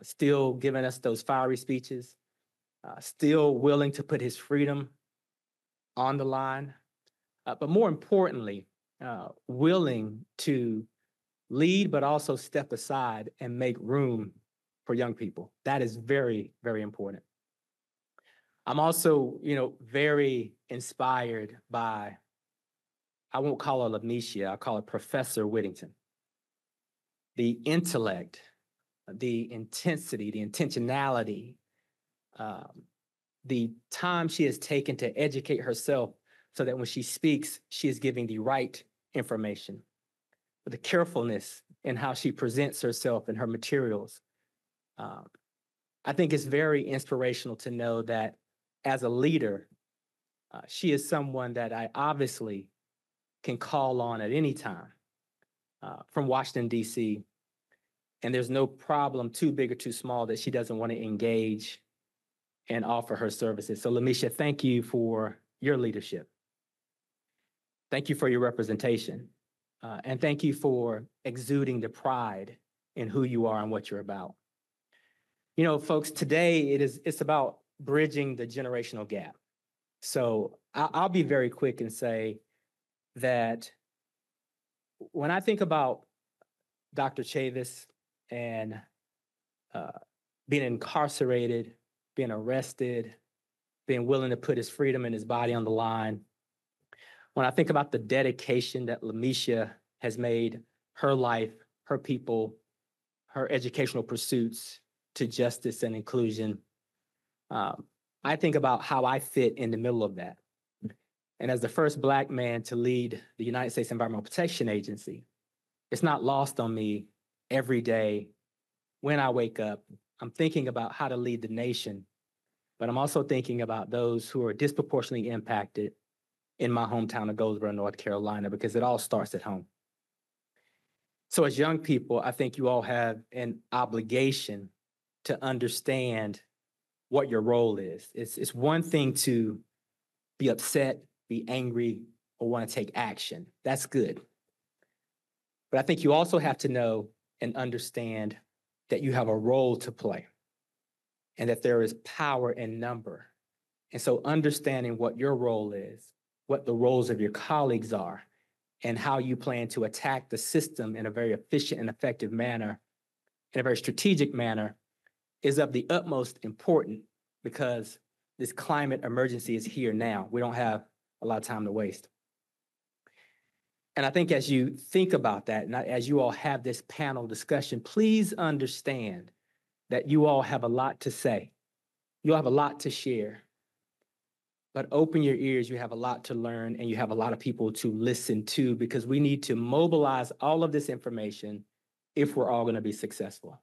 S6: still giving us those fiery speeches, still willing to put his freedom on the line, but more importantly, willing to lead, but also step aside and make room for young people. That is very, very important. I'm also, very inspired by, I won't call her LaMisha, I'll call her Professor Whittington. The intellect, the intensity, the intentionality, the time she has taken to educate herself so that when she speaks, she is giving the right information. But the carefulness in how she presents herself and her materials. I think it's very inspirational to know that as a leader, she is someone that I obviously can call on at any time from Washington, D.C. And there's no problem too big or too small that she doesn't want to engage and offer her services. So LaMisha, thank you for your leadership. Thank you for your representation. And thank you for exuding the pride in who you are and what you're about. Folks, today it's about bridging the generational gap. So I'll be very quick and say that when I think about Dr. Chavis and being incarcerated, being arrested, being willing to put his freedom and his body on the line, when I think about the dedication that LaMisha has made her life, her people, her educational pursuits to justice and inclusion, I think about how I fit in the middle of that. And as the first Black man to lead the United States Environmental Protection Agency, it's not lost on me every day when I wake up. I'm thinking about how to lead the nation, but I'm also thinking about those who are disproportionately impacted in my hometown of Goldsboro, North Carolina, because it all starts at home. So as young people, I think you all have an obligation to understand what your role is. It's one thing to be upset, be angry, or want to take action. That's good. But I think you also have to know and understand that you have a role to play and that there is power in number. And so understanding what your role is, what the roles of your colleagues are, and how you plan to attack the system in a very efficient and effective manner, in a very strategic manner, is of the utmost importance because this climate emergency is here now. We don't have a lot of time to waste. And I think as you think about that, and as you all have this panel discussion, please understand that you all have a lot to say. You all have a lot to share. But open your ears, you have a lot to learn, and you have a lot of people to listen to, because we need to mobilize all of this information if we're all going to be successful.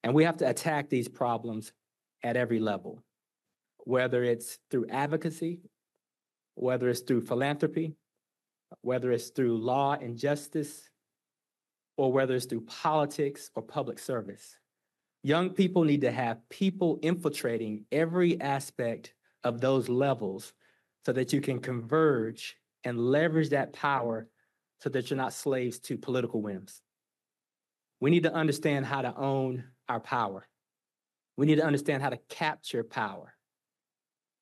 S6: And we have to attack these problems at every level, whether it's through advocacy, whether it's through philanthropy, whether it's through law and justice, or whether it's through politics or public service. Young people need to have people infiltrating every aspect of those levels so that you can converge and leverage that power so that you're not slaves to political whims. We need to understand how to own our power. We need to understand how to capture power.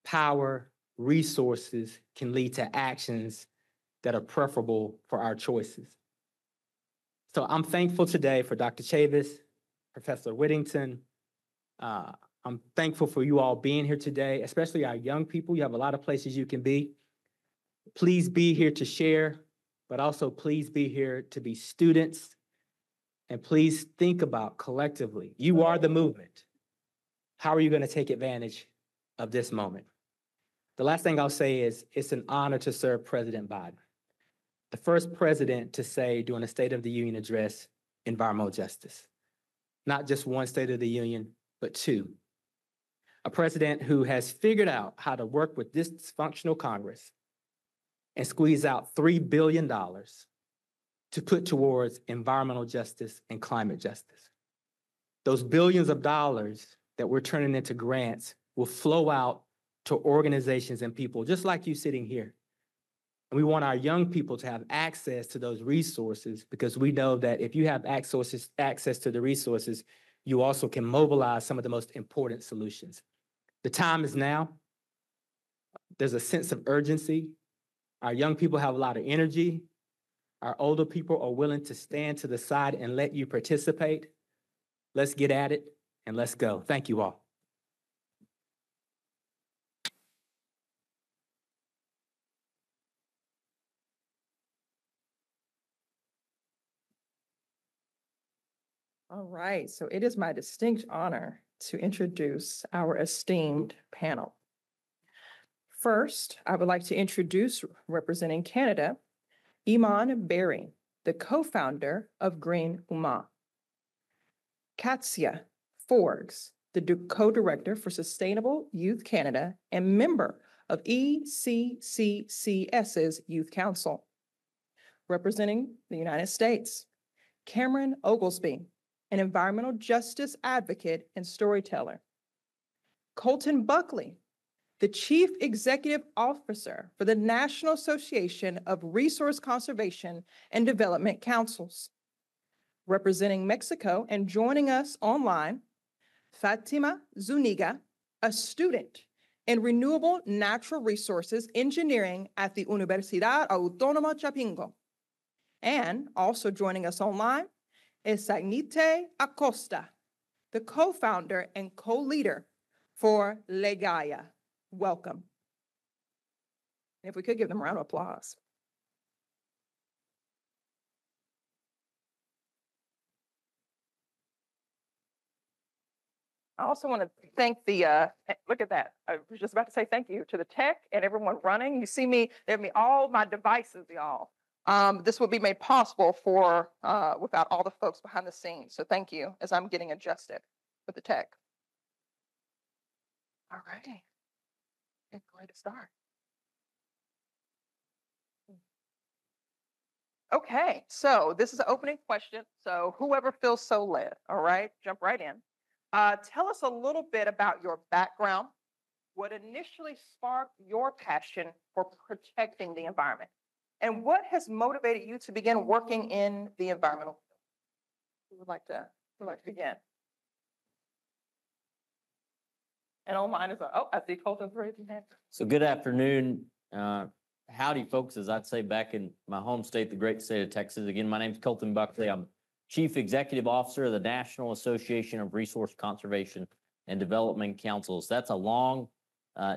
S6: Power, resources can lead to actions that are preferable for our choices. So I'm thankful today for Dr. Chavis, Professor Whittington, I'm thankful for you all being here today, especially our young people. You have a lot of places you can be. Please be here to share, but also please be here to be students. And please think about collectively, you are the movement. How are you going to take advantage of this moment? The last thing I'll say is it's an honor to serve President Biden, the first president to say during a State of the Union address, environmental justice. Not just one State of the Union, but two. A president who has figured out how to work with this dysfunctional Congress and squeeze out $3 billion to put towards environmental justice and climate justice. Those billions of dollars that we're turning into grants will flow out to organizations and people just like you sitting here. And we want our young people to have access to those resources because we know that if you have access to the resources, you also can mobilize some of the most important solutions. The time is now. There's a sense of urgency. Our young people have a lot of energy. Our older people are willing to stand to the side and let you participate. Let's get at it and let's go. Thank you all.
S7: All right, so it is my distinct honor to introduce our esteemed panel. First, I would like to introduce, representing Canada, Iman Berry, the co-founder of Green Uma. Katsia Forbes, the co-director for Sustainable Youth Canada and member of ECCCS's Youth Council. Representing the United States, Cameron Oglesby, an environmental justice advocate and storyteller. Colton Buckley, the Chief Executive Officer for the National Association of Resource Conservation and Development Councils. Representing Mexico and joining us online, Fatima Zuniga, a student in renewable natural resources engineering at the Universidad Autónoma Chapingo. And also joining us online is Sagnite Acosta, the co-founder and co-leader for Legaya. Welcome. If we could give them a round of applause. I also want to thank the, look at that. I was just about to say thank you to the tech and everyone running. You see me, they have me all my devices, y'all. This would be made possible for without all the folks behind the scenes. So thank you as I'm getting adjusted with the tech. All right. Okay, go ahead to start. Okay, so this is an opening question. So whoever feels so led, all right, jump right in. Tell us a little bit about your background, what initially sparked your passion for protecting the environment, and what has motivated you to begin working in the environmental field? Who would like to begin? And online is, oh, I see Colton's raising hand.
S9: So good afternoon. Howdy, folks, as I'd say back in my home state, the great state of Texas. Again, my name is Colton Buckley. I'm Chief Executive Officer of the National Association of Resource Conservation and Development Councils. That's a long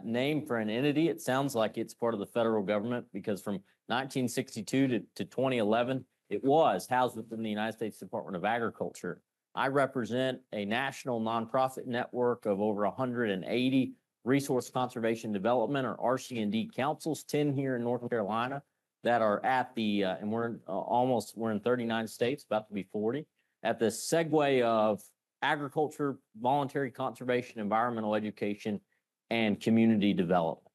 S9: name for an entity. It sounds like it's part of the federal government because from 1962 to 2011, it was housed within the United States Department of Agriculture. I represent a national nonprofit network of over 180 Resource Conservation Development or RC&D councils, 10 here in North Carolina that are at the, and we're in 39 states, about to be 40, at the segue of agriculture, voluntary conservation, environmental education, and community development.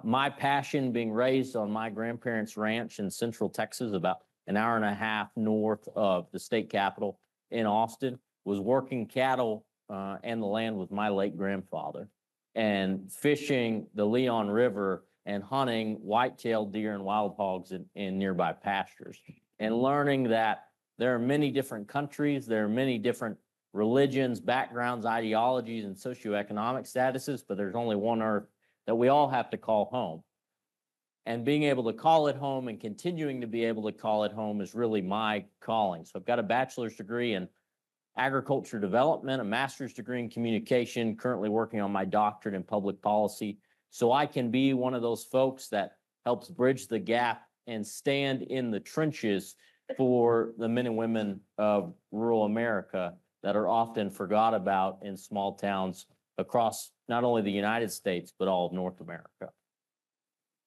S9: My passion being raised on my grandparents' ranch in Central Texas, about an hour and a half north of the state capital in Austin, was working cattle and the land with my late grandfather and fishing the Leon River and hunting white-tailed deer and wild hogs in nearby pastures, and learning that there are many different countries, there are many different religions, backgrounds, ideologies, and socioeconomic statuses, but there's only one earth that we all have to call home. And being able to call it home and continuing to be able to call it home is really my calling. So I've got a bachelor's degree in agriculture development, a master's degree in communication, currently working on my doctorate in public policy. So I can be one of those folks that helps bridge the gap and stand in the trenches for the men and women of rural America that are often forgot about in small towns across not only the United States, but all of North America.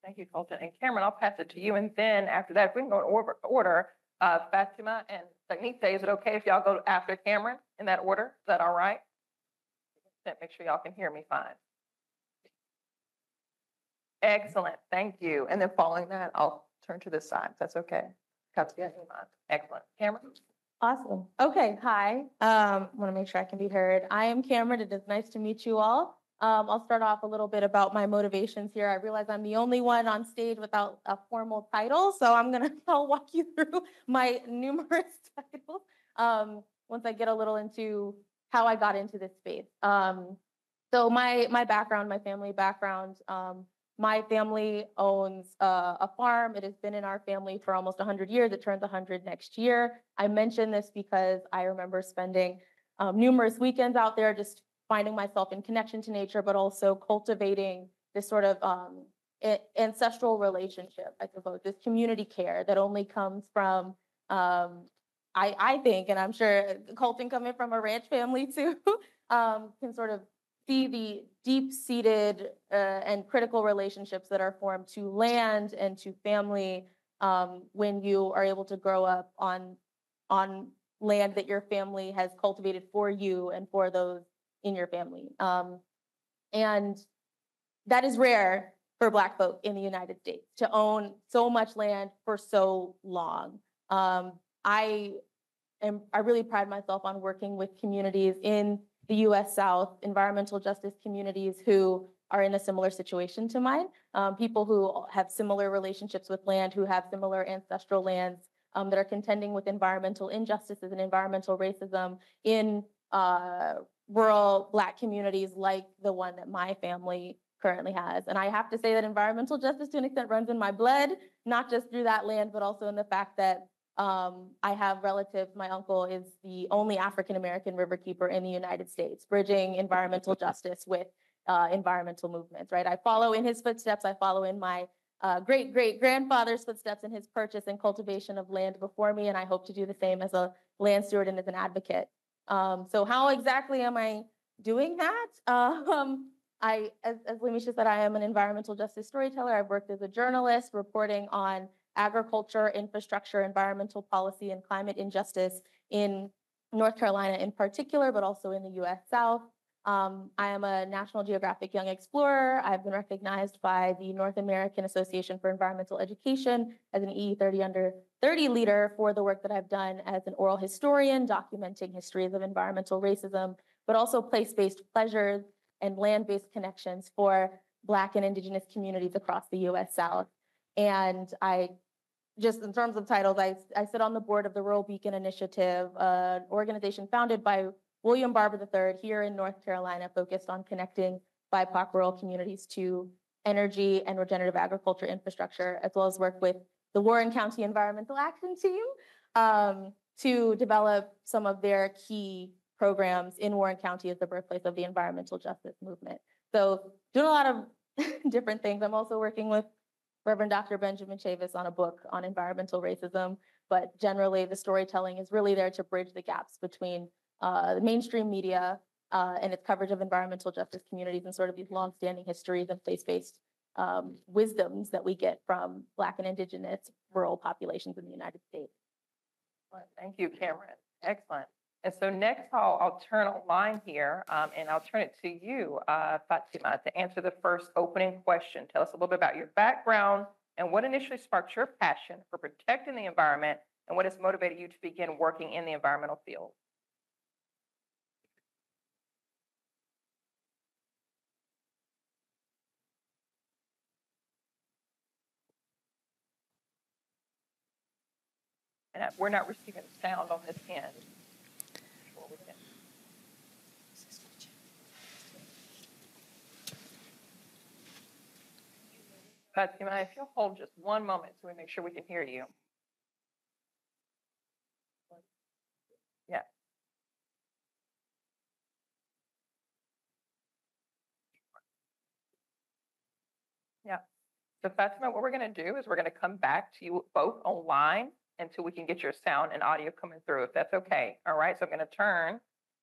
S7: Thank you, Colton. And Cameron, I'll pass it to you. And then after that, if we can go in order, Fatima and Technique, is it okay if y'all go after Cameron in that order? Is that all right? Make sure y'all can hear me fine. Excellent. Thank you. And then following that, I'll turn to this side. That's okay. Excellent. Cameron?
S10: Awesome. Okay. Hi. Want to make sure I can be heard. I am Cameron. It is nice to meet you all. I'll start off a little bit about my motivations here. I realize I'm the only one on stage without a formal title, so I'll walk you through my numerous titles once I get a little into how I got into this space. So my background, my family background, my family owns a farm. It has been in our family for almost 100 years. It turns 100 next year. I mention this because I remember spending numerous weekends out there just finding myself in connection to nature, but also cultivating this sort of ancestral relationship, I suppose, this community care that only comes from, I think, and I'm sure Colton coming from a ranch family too, can sort of see the deep-seated and critical relationships that are formed to land and to family when you are able to grow up on land that your family has cultivated for you and for those in your family. And that is rare for Black folk in the United States to own so much land for so long. I really pride myself on working with communities in the US South, environmental justice communities who are in a similar situation to mine, people who have similar relationships with land, who have similar ancestral lands that are contending with environmental injustices and environmental racism in rural Black communities like the one that my family currently has. And I have to say that environmental justice to an extent runs in my blood, not just through that land, but also in the fact that I have relatives. My uncle is the only African-American riverkeeper in the United States, bridging environmental justice with environmental movements, right? I follow in his footsteps. I follow in my great-great-grandfather's footsteps in his purchase and cultivation of land before me, and I hope to do the same as a land steward and as an advocate. So how exactly am I doing that? As Lemisha said, I am an environmental justice storyteller. I've worked as a journalist reporting on agriculture, infrastructure, environmental policy, and climate injustice in North Carolina in particular, but also in the US South. I am a National Geographic Young Explorer. I've been recognized by the North American Association for Environmental Education as an EE30 under 30 leader for the work that I've done as an oral historian, documenting histories of environmental racism, but also place-based pleasures and land-based connections for Black and Indigenous communities across the US South. And just in terms of titles, I sit on the board of the Rural Beacon Initiative, an organization founded by William Barber III here in North Carolina, focused on connecting BIPOC rural communities to energy and regenerative agriculture infrastructure, as well as work with the Warren County Environmental Action Team to develop some of their key programs in Warren County as the birthplace of the environmental justice movement. So doing a lot of different things. I'm also working with Reverend Dr. Benjamin Chavis on a book on environmental racism, but generally the storytelling is really there to bridge the gaps between the mainstream media and its coverage of environmental justice communities and sort of these longstanding histories and place-based wisdoms that we get from Black and Indigenous rural populations in the United States.
S7: Well, thank you, Cameron. Excellent. And so next I'll turn online here and I'll turn it to you, Fatima, to answer the first opening question. Tell us a little bit about your background and what initially sparked your passion for protecting the environment and what has motivated you to begin working in the environmental field. And we're not receiving sound on this end. Fatima, if you'll hold just one moment so we make sure we can hear you. Yeah. So Fatima, what we're going to do is we're going to come back to you both online until we can get your sound and audio coming through, if that's okay. All right, so I'm going to turn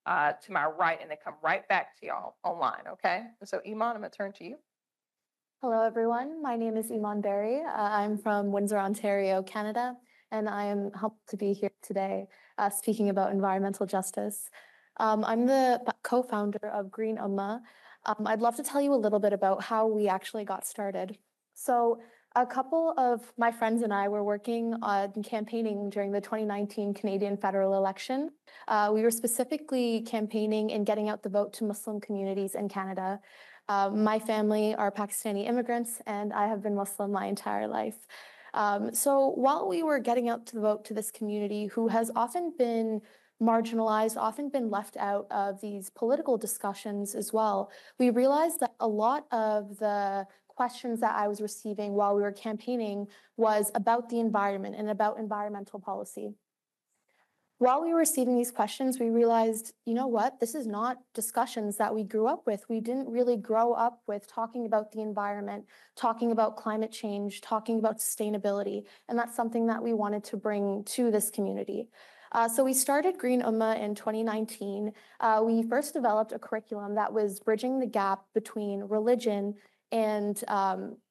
S7: to my right and then come right back to y'all online, okay? And so Iman, I'm going to turn to you.
S11: Hello, everyone. My name is Iman Berry. I'm from Windsor, Ontario, Canada, and I am helped to be here today speaking about environmental justice. I'm the co-founder of Green Ummah. I'd love to tell you a little bit about how we actually got started. So a couple of my friends and I were working on campaigning during the 2019 Canadian federal election. We were specifically campaigning and getting out the vote to Muslim communities in Canada. My family are Pakistani immigrants, and I have been Muslim my entire life. So while we were getting out to the vote to this community who has often been marginalized, often been left out of these political discussions as well, we realized that a lot of the questions that I was receiving while we were campaigning was about the environment and about environmental policy. While we were receiving these questions, we realized, you know what, this is not discussions that we grew up with. We didn't really grow up with talking about the environment, talking about climate change, talking about sustainability. And that's something that we wanted to bring to this community. So we started Green Ummah in 2019. We first developed a curriculum that was bridging the gap between religion and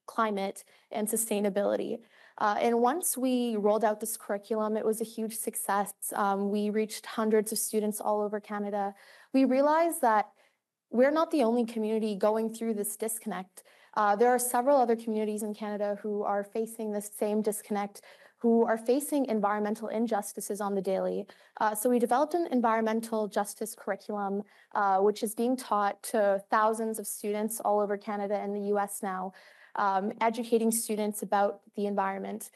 S11: climate and sustainability. And once we rolled out this curriculum, it was a huge success. We reached hundreds of students all over Canada. We realized that we're not the only community going through this disconnect. There are several other communities in Canada who are facing this same disconnect, who are facing environmental injustices on the daily. So we developed an environmental justice curriculum, which is being taught to thousands of students all over Canada and the US now. Educating students about the environment.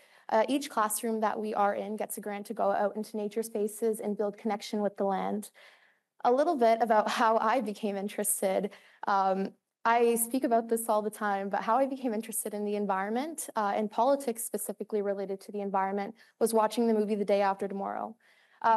S11: Each classroom that we are in gets a grant to go out into nature spaces and build connection with the land. A little bit about how I became interested. I speak about this all the time, but how I became interested in the environment and politics specifically related to the environment was watching the movie The Day After Tomorrow.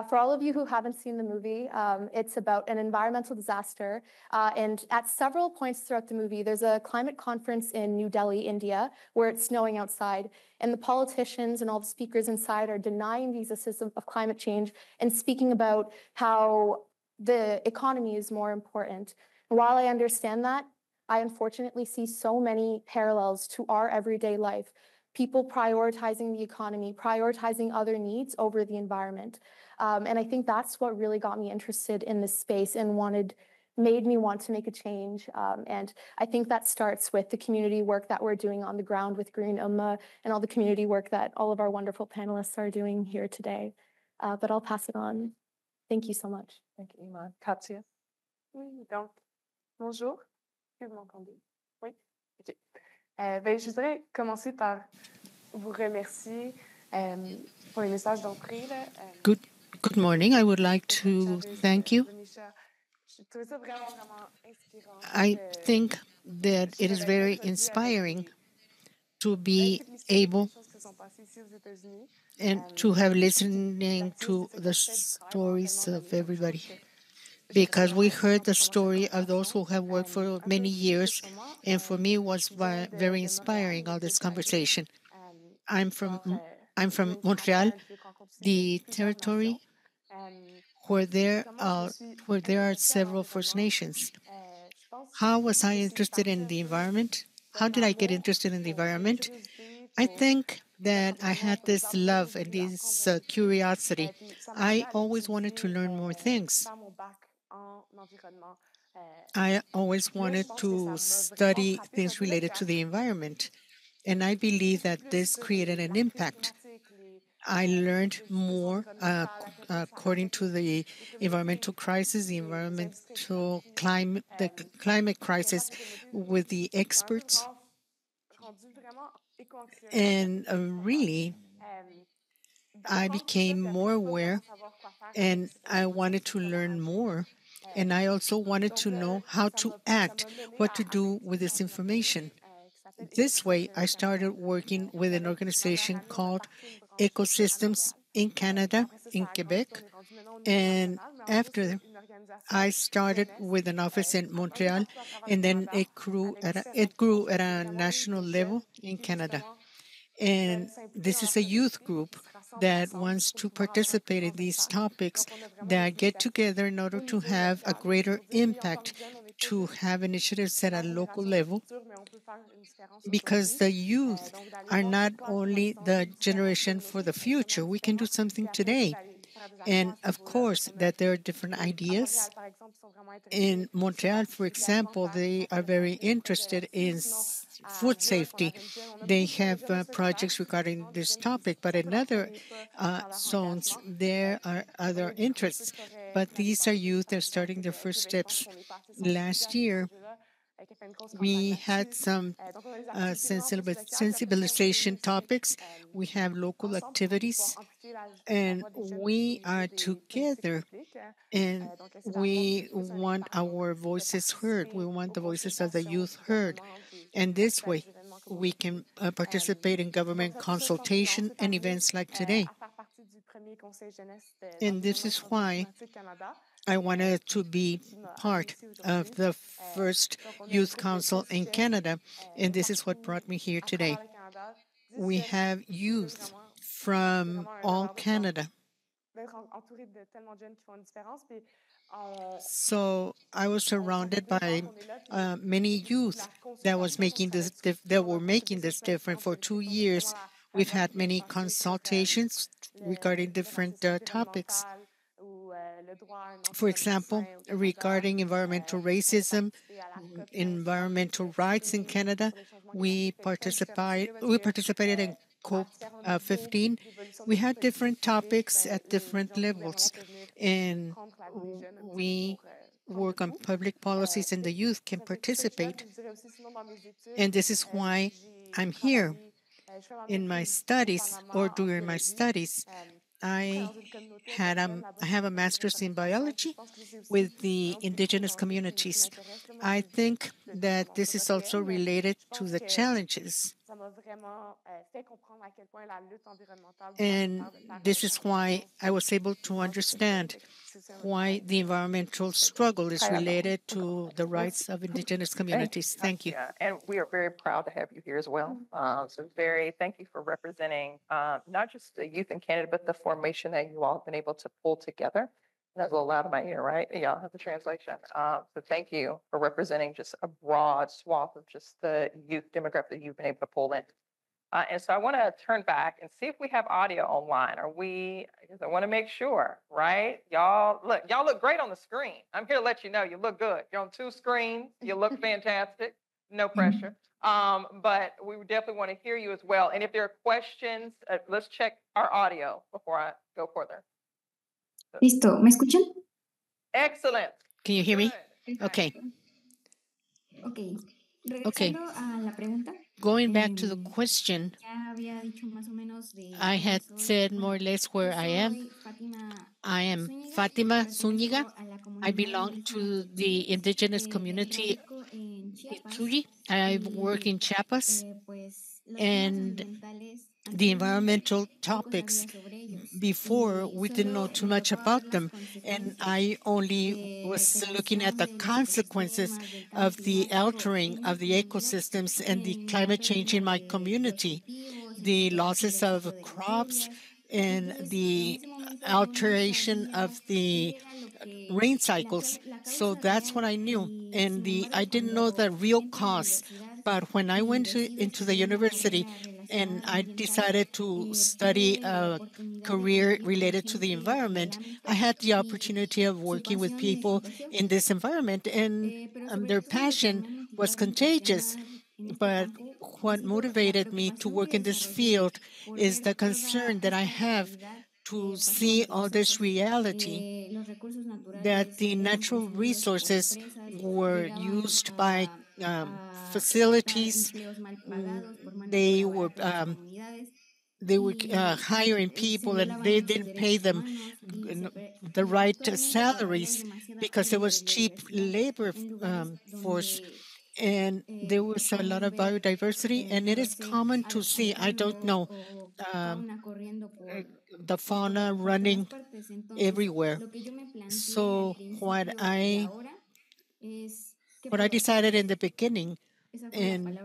S11: For all of you who haven't seen the movie, it's about an environmental disaster. And at several points throughout the movie, there's a climate conference in New Delhi, India, where it's snowing outside. And the politicians and all the speakers inside are denying the existence of climate change and speaking about how the economy is more important. And while I understand that, I unfortunately see so many parallels to our everyday life. People prioritizing the economy, prioritizing other needs over the environment. And I think that's what really got me interested in this space and made me want to make a change. And I think that starts with the community work that we're doing on the ground with Green Ummah and all the community work that all of our wonderful panelists are doing here today. But I'll pass it on. Thank you so much.
S7: Thank you, Iman. Katsia?
S12: Oui, donc, bonjour. Est-ce que vous m'entendez? Oui? OK. Je voudrais commencer par vous remercier pour les messages d'entrée.
S13: Good morning. I would like to thank you. I think that it is very inspiring to be able and to have listening to the stories of everybody, because we heard the story of those who have worked for many years, and for me it was very inspiring, all this conversation. I'm from Montreal, the territory where there are several First Nations. How was I interested in the environment? How did I get interested in the environment? I think that I had this love and this curiosity. I always wanted to learn more things. I always wanted to study things related to the environment, and I believe that this created an impact. I learned more according to the environmental crisis, the climate crisis with the experts. And really, I became more aware, and I wanted to learn more. And I also wanted to know how to act, what to do with this information. This way, I started working with an organization called Ecosystems in Canada, in Quebec, and after I started with an office in Montreal, and then it grew at a national level in Canada. And this is a youth group that wants to participate in these topics that get together in order to have a greater impact, to have initiatives at a local level, because the youth are not only the generation for the future. We can do something today. And of course, that there are different ideas. In Montreal, for example, they are very interested in food safety. They have projects regarding this topic, but in other zones, there are other interests. But these are youth that are starting their first steps. Last year, we had some sensibilization topics. We have local activities, and we are together, and we want our voices heard. We want the voices of the youth heard. And this way, we can participate in government consultation and events like today. And this is why I wanted to be part of the first Youth Council in Canada, and this is what brought me here today. We have youth from all Canada. So I was surrounded by many youth that were making this different for 2 years. We've had many consultations regarding different topics. For example, regarding environmental racism, environmental rights in Canada, we participated in COP 15. We had different topics at different levels, and we work on public policies, and the youth can participate. And this is why I'm here. In my studies, or during my studies, I have a master's in biology with the indigenous communities. I think that this is also related to the challenges. And this is why I was able to understand why the environmental struggle is related to the rights of indigenous communities. Thank you.
S7: And we are very proud to have you here as well. Thank you for representing not just the youth in Canada, but the formation that you all have been able to pull together. That's a little loud in my ear, right? Y'all have the translation. So thank you for representing just a broad swath of just the youth demographic that you've been able to pull in. And so I want to turn back and see if we have audio online. Because I want to make sure, right? Y'all look great on the screen. I'm here to let you know you look good. You're on 2 screens. You look fantastic. No pressure. But we definitely want to hear you as well. And if there are questions, let's check our audio before I go further.
S14: Listo, ¿me escuchan?
S7: Excellent.
S13: Can you hear me? Okay.
S14: Okay.
S13: Okay.
S14: A la pregunta.
S13: Going back to the question, I had said more or less where I am. I am Fatima Zúñiga. I belong to the indigenous community Ituri. I work in Chiapas, and the environmental topics, before we didn't know too much about them, and I only was looking at the consequences of the altering of the ecosystems and the climate change in my community, the losses of crops and the alteration of the rain cycles. So that's what I knew, and I didn't know the real cause. But when I went into the university and I decided to study a career related to the environment, I had the opportunity of working with people in this environment, and their passion was contagious. But what motivated me to work in this field is the concern that I have to see all this reality, that the natural resources were used by facilities. They were hiring people, and they didn't pay them the right salaries because it was cheap labor force. And there was a lot of biodiversity, and it is common to see, I don't know, the fauna running everywhere. So what I decided in the beginning and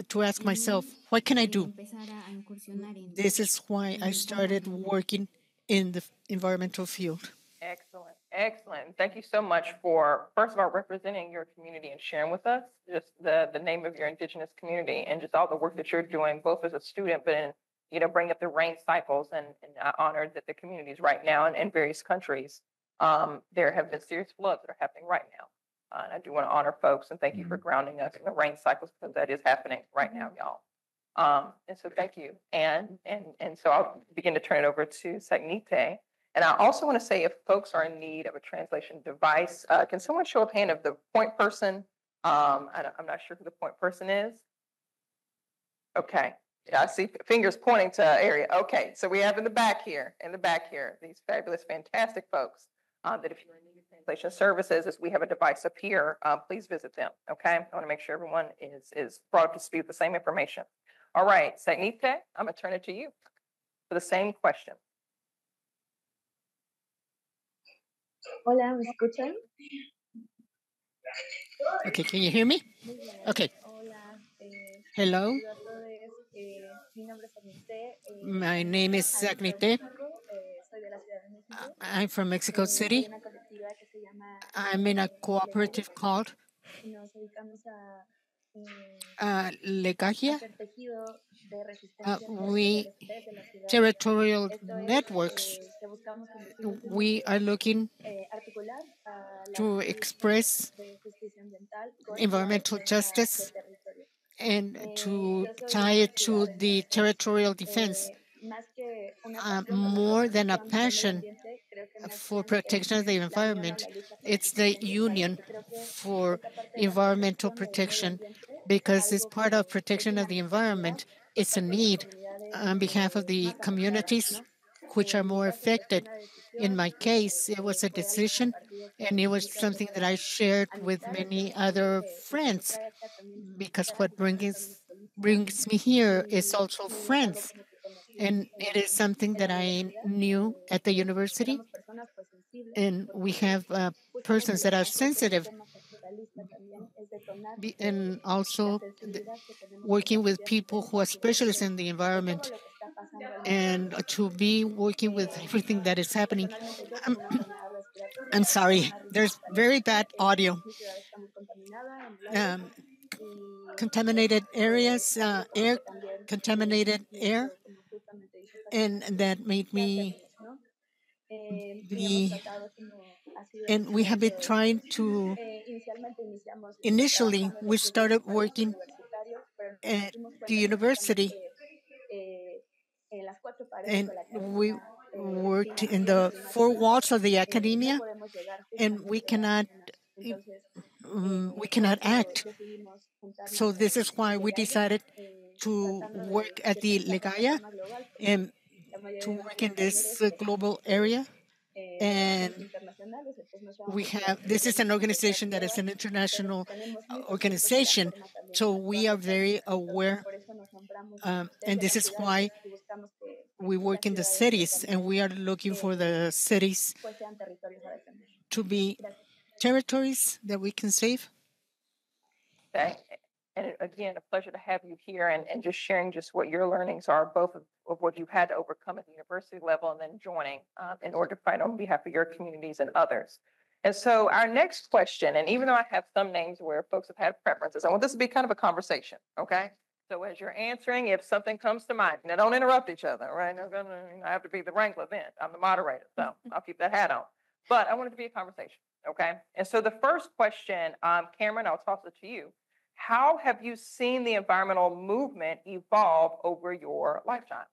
S13: to ask myself, what can I do? This is why I started working in the environmental field.
S7: Excellent, excellent. Thank you so much for, first of all, representing your community and sharing with us just the name of your indigenous community and just all the work that you're doing, both as a student, but in, bring up the rain cycles and honored that the communities right now in various countries, there have been serious floods that are happening right now. And I do want to honor folks and thank you for grounding us in the rain cycles because that is happening right now, y'all. And so thank you. And so I'll begin to turn it over to Sagnite. And I also want to say if folks are in need of a translation device, can someone show a hand of the point person? I'm not sure who the point person is. Okay. Yeah, I see fingers pointing to area. Okay. So we have in the back here, these fabulous, fantastic folks that if you're in need of translation services, as we have a device up here, please visit them. Okay. I want to make sure everyone is brought up to speed with the same information. All right. Sagnite, I'm going to turn it to you for the same question.
S15: Hola, ¿me escuchan?
S13: Okay, can you hear me? Okay. Hello. My name is Sagnite. I'm from Mexico City. I'm in a cooperative called Legaya. We territorial networks. We are looking to express environmental justice and to tie it to the territorial defense. More than a passion for protection of the environment, it's the union for environmental protection because it's part of protection of the environment. It's a need on behalf of the communities which are more affected. In my case, it was a decision and it was something that I shared with many other friends because what brings me here is also friends. And it is something that I knew at the university. And we have persons that are sensitive and also working with people who are specialists in the environment and to be working with everything that is happening. I'm sorry, there's very bad audio. Contaminated areas, contaminated air, and that made me and we have been trying to, initially we started working at the university and we worked in the four walls of the academia and we cannot act. So this is why we decided to work at the Legaya and to work in this global area. And we have, this is an organization that is an international organization, so we are very aware, and this is why we work in the cities, and we are looking for the cities to be territories that we can save.
S7: Okay. And again, a pleasure to have you here and just sharing just what your learnings are, both of what you've had to overcome at the university level and then joining in order to fight on behalf of your communities and others. And so our next question, and even though I have some names where folks have had preferences, I want this to be kind of a conversation, okay? So as you're answering, if something comes to mind, now don't interrupt each other, right? I have to be the wrangler then. I'm the moderator, so I'll keep that hat on. But I want it to be a conversation, okay? And so the first question, Cameron, I'll toss it to you. How have you seen the environmental movement evolve over your lifetime?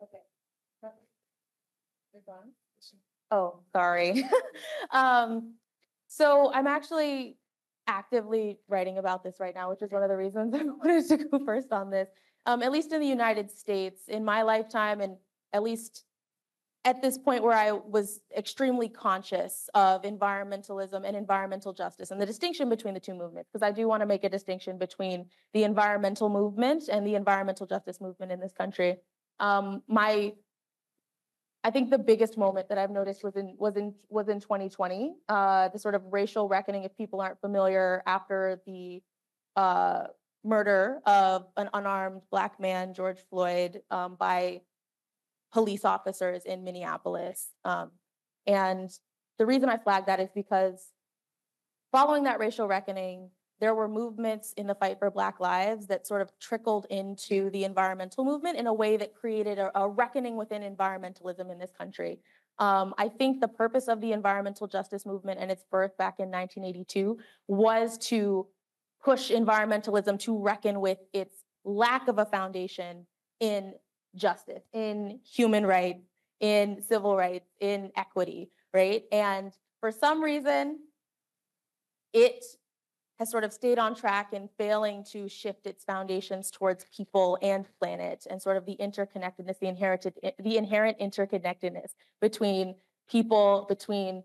S10: Okay. Oh, sorry. So I'm actually actively writing about this right now, which is one of the reasons I wanted to go first on this. At least in the United States, in my lifetime, and at least at this point where I was extremely conscious of environmentalism and environmental justice and the distinction between the two movements, because I do want to make a distinction between the environmental movement and the environmental justice movement in this country. I think the biggest moment that I've noticed was in 2020, the sort of racial reckoning, if people aren't familiar, after the murder of an unarmed Black man, George Floyd, by police officers in Minneapolis. And the reason I flag that is because following that racial reckoning, there were movements in the fight for Black lives that sort of trickled into the environmental movement in a way that created a reckoning within environmentalism in this country. I think the purpose of the environmental justice movement and its birth back in 1982 was to push environmentalism to reckon with its lack of a foundation in justice, in human rights, in civil rights, in equity, right? And for some reason, it has sort of stayed on track in failing to shift its foundations towards people and planet and sort of the interconnectedness, the inherent interconnectedness between people, between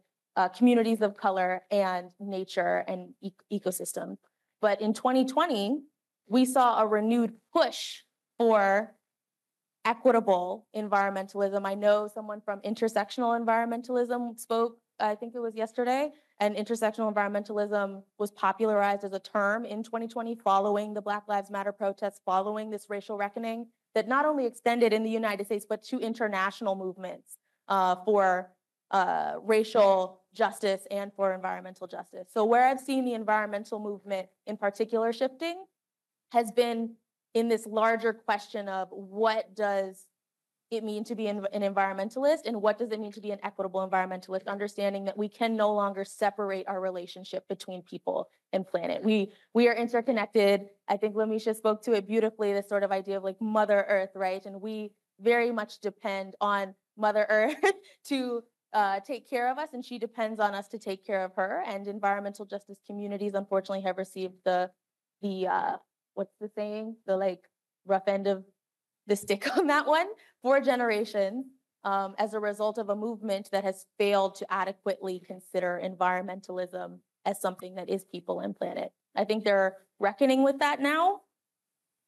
S10: communities of color and nature and ecosystem. But in 2020, we saw a renewed push for equitable environmentalism. I know someone from intersectional environmentalism spoke, I think it was yesterday, and intersectional environmentalism was popularized as a term in 2020 following the Black Lives Matter protests, following this racial reckoning that not only extended in the United States, but to international movements for racial justice and for environmental justice. So where I've seen the environmental movement in particular shifting has been in this larger question of what does it mean to be an environmentalist and what does it mean to be an equitable environmentalist, understanding that we can no longer separate our relationship between people and planet. We are interconnected. I think Lamisha spoke to it beautifully, this sort of idea of like Mother Earth, right? And we very much depend on Mother Earth to take care of us, and she depends on us to take care of her. And environmental justice communities, unfortunately, have received the what's the saying? The like rough end of the stick on that one for generations as a result of a movement that has failed to adequately consider environmentalism as something that is people and planet. I think they're reckoning with that now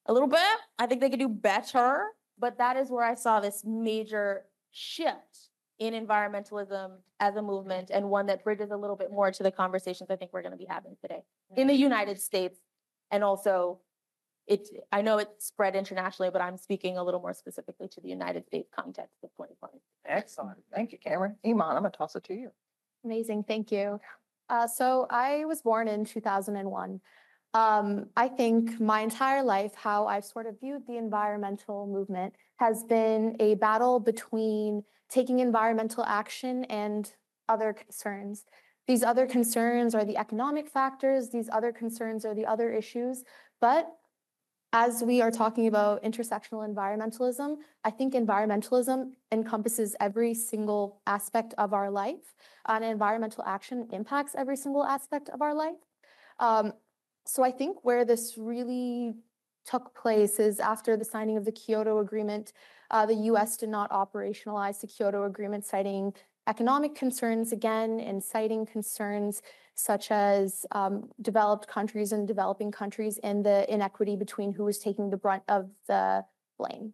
S10: a little bit. I think they could do better, but that is where I saw this major shift in environmentalism as a movement, and one that bridges a little bit more to the conversations I think we're going to be having today in the United States. And also, I know it's spread internationally, but I'm speaking a little more specifically to the United States context of 2020.
S7: Excellent. Thank you, Cameron. Iman, I'm going to toss it to you.
S11: Amazing. Thank you. So I was born in 2001. I think my entire life, how I've sort of viewed the environmental movement has been a battle between taking environmental action and other concerns. These other concerns are the economic factors. These other concerns are the other issues. But as we are talking about intersectional environmentalism, I think environmentalism encompasses every single aspect of our life, and environmental action impacts every single aspect of our life. So I think where this really took place is after the signing of the Kyoto Agreement. The US did not operationalize the Kyoto Agreement, citing economic concerns again, and citing concerns such as developed countries and developing countries and the inequity between who was taking the brunt of the blame.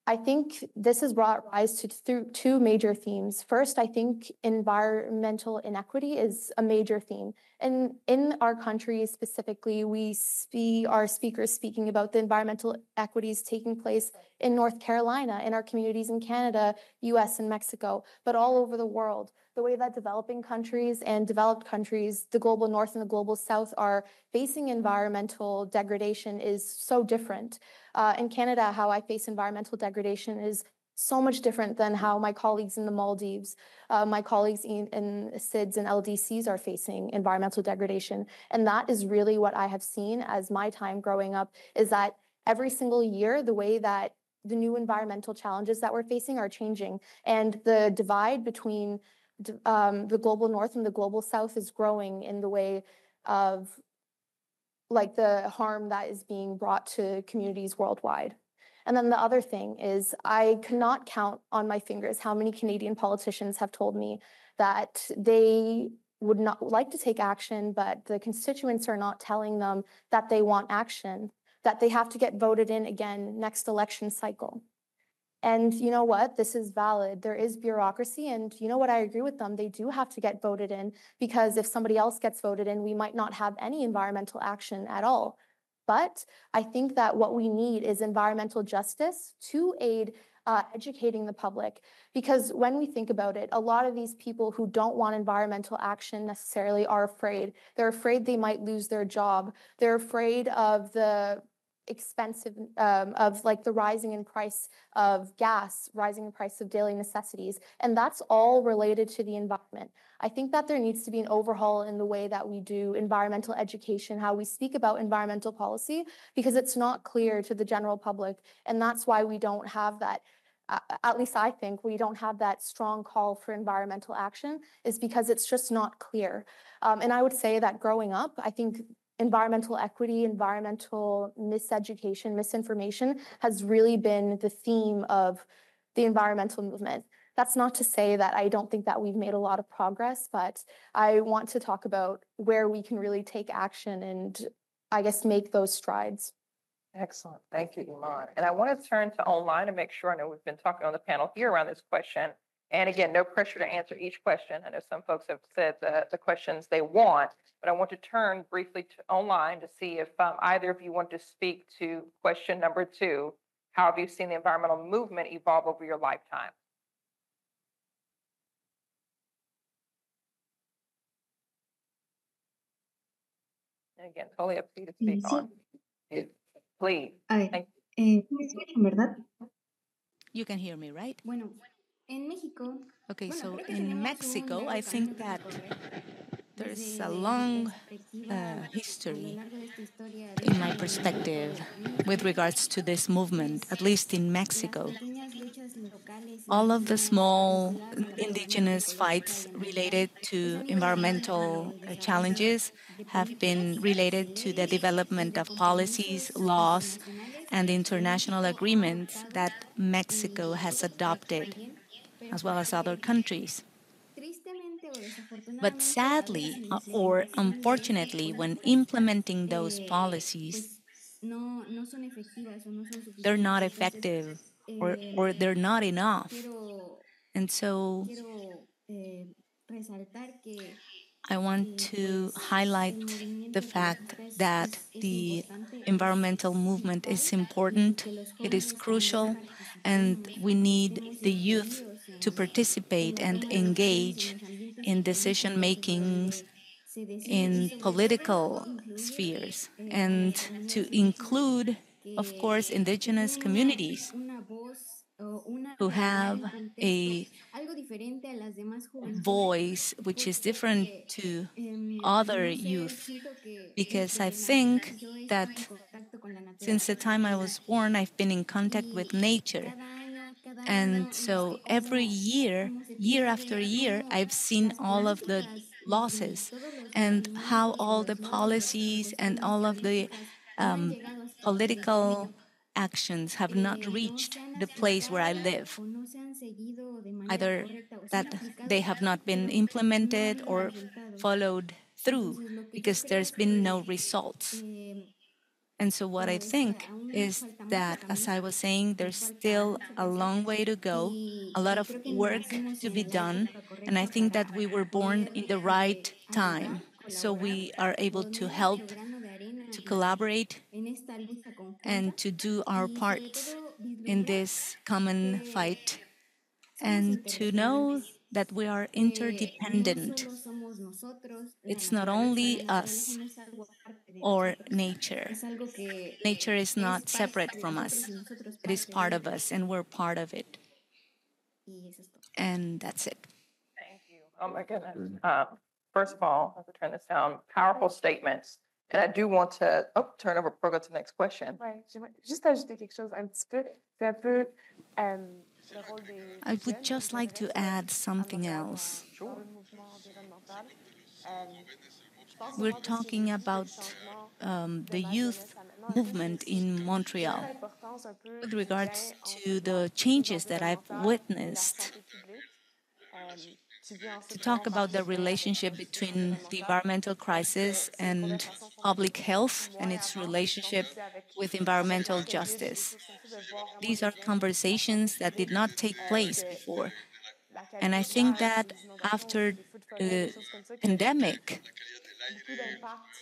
S11: I think this has brought rise to two major themes. First, I think environmental inequity is a major theme. And in our country specifically, we see our speakers speaking about the environmental equities taking place in North Carolina, in our communities in Canada, US and Mexico, but all over the world. The way that developing countries and developed countries, the global north and the global south, are facing environmental degradation is so different. In Canada, how I face environmental degradation is so much different than how my colleagues in the Maldives, my colleagues in SIDS and LDCs are facing environmental degradation. And that is really what I have seen as my time growing up, is that every single year, the way that the new environmental challenges that we're facing are changing. And the divide between the global north and the global south is growing in the way of like the harm that is being brought to communities worldwide. And then the other thing is I cannot count on my fingers how many Canadian politicians have told me that they would not like to take action, but the constituents are not telling them that they want action, that they have to get voted in again next election cycle. And you know what? This is valid. There is bureaucracy, and you know what? I agree with them. They do have to get voted in, because if somebody else gets voted in, we might not have any environmental action at all. But I think that what we need is environmental justice to aid educating the public. Because when we think about it, a lot of these people who don't want environmental action necessarily are afraid. They're afraid they might lose their job. They're afraid of the expensive of like the rising in price of gas, rising in price of daily necessities, and that's all related to the environment. I think that there needs to be an overhaul in the way that we do environmental education, how we speak about environmental policy, because it's not clear to the general public, and that's why we don't have that. At least I think we don't have that strong call for environmental action, is because it's just not clear. And I would say that growing up, I think environmental equity, environmental miseducation, misinformation has really been the theme of the environmental movement. That's not to say that I don't think that we've made a lot of progress, but I want to talk about where we can really take action and, I guess, make those strides.
S7: Excellent. Thank you, Iman. And I want to turn to online and make sure, I know we've been talking on the panel here around this question. And again, no pressure to answer each question. I know some folks have said the questions they want, but I want to turn briefly to online to see if either of you want to speak to question number 2. How have you seen the environmental movement evolve over your lifetime? And again, totally up to you to speak on. Please.
S14: A ver,
S7: Thank
S14: ¿me escuchan, verdad?
S16: You can hear me, right?
S14: Bueno, en México.
S16: Okay,
S14: Bueno,
S16: so
S14: creo que
S16: in
S14: tenemos un
S16: Mexico,
S14: largo
S16: I think
S14: camino que
S16: that
S14: recorrer.
S16: there's
S14: Desde
S16: a
S14: mi
S16: long
S14: perspectiva, a lo
S16: history
S14: largo de esta historia,
S16: in my
S14: desde
S16: perspective
S14: México,
S16: with regards to this movement, at least in Mexico.
S14: las pequeñas luchas locales y
S16: All of the
S14: vecinas
S16: small
S14: vinculadas con la
S16: indigenous
S14: problemática
S16: fights
S14: ecológica y
S16: related
S14: ambiental, pues
S16: to
S14: han ido
S16: environmental
S14: desarrollando
S16: challenges have been related to the development of policies, laws, and international agreements that Mexico has adopted, as well as other countries. But sadly, or unfortunately, when implementing those policies, they're not effective or they're not enough. And so I want to highlight the fact that the environmental movement is important, it is crucial, and we need the youth to participate and engage in decision making in political spheres and to include, of course, indigenous communities who have a voice which is different to other youth. Because I think that since the time I was born, I've been in contact with nature. And so every year, year after year, I've seen all of the losses and how all the policies and all of the political actions have not reached the place where I live. Either that they have not been implemented or followed through because there's been no results. And so what I think is that, as I was saying, there's still a long way to go, a lot of work to be done, and I think that we were born in the right time. So we are able to help, to collaborate, and to do our part in this common fight, and to know that we are interdependent. It's not only us or nature. Nature is not separate from us. It is part of us, and we're part of it. And that's it.
S7: Thank you. Oh my goodness. First of all, I have to turn this down. Powerful statements. And I do want to turn over to the next question.
S12: Ouais, j'aimerais juste ajouter quelque chose un petit peu. C'est un peu le rôle des
S16: I would just like to add something else.
S12: dans le mouvement environnemental.
S16: we're talking about the youth movement in Montreal with regards to the changes that I've witnessed, to talk about the relationship between the environmental crisis and public health and its relationship with environmental justice. These are conversations that did not take place before. And I think that after the pandemic,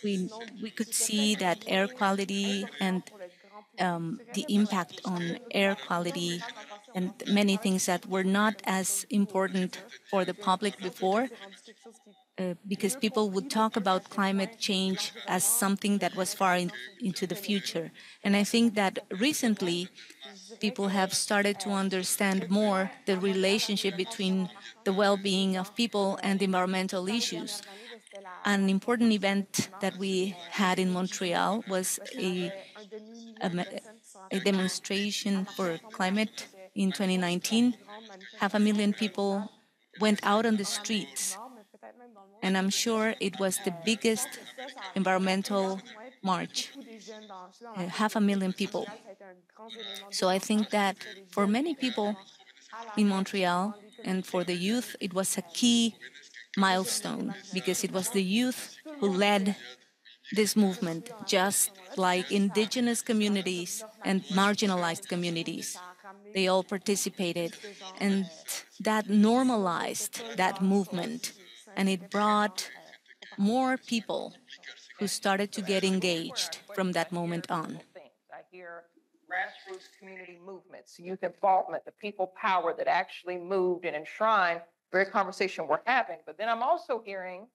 S16: we could see that air quality and the impact on air quality and many things that were not as important for the public before, because people would talk about climate change as something that was far into the future. And I think that recently, people have started to understand more the relationship between the well-being of people and environmental issues. An important event that we had in Montreal was a demonstration for climate in 2019. 500,000 people went out on the streets, and I'm sure it was the biggest environmental march. 500,000 people. So I think that for many people in Montreal and for the youth, it was a key milestone because it was the youth who led this movement, just like indigenous communities and marginalized communities. They all participated, and that normalized that movement, and it brought more people who started to get engaged from that moment on.
S7: I hear grassroots community movements, youth involvement, the people power that actually moved and enshrined the very conversation we're having. But then I'm also hearing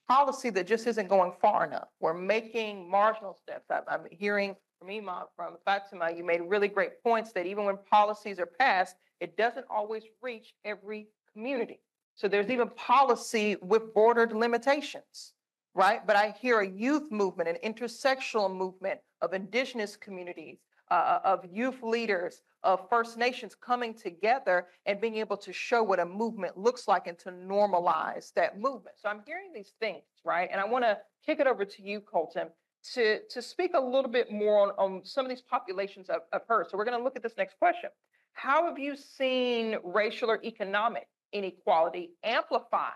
S7: policy that just isn't going far enough. We're making marginal steps. I'm hearing from Iman, from Fatima, you made really great points that even when policies are passed, it doesn't always reach every community. So there's even policy with bordered limitations, right? But I hear a youth movement, an intersectional movement of indigenous communities, of youth leaders, of First Nations coming together and being able to show what a movement looks like and to normalize that movement. So I'm hearing these things, right? And I want to kick it over to you, Colton, to speak a little bit more on some of these populations I've heard. So we're going to look at this next question. How have you seen racial or economic inequality amplify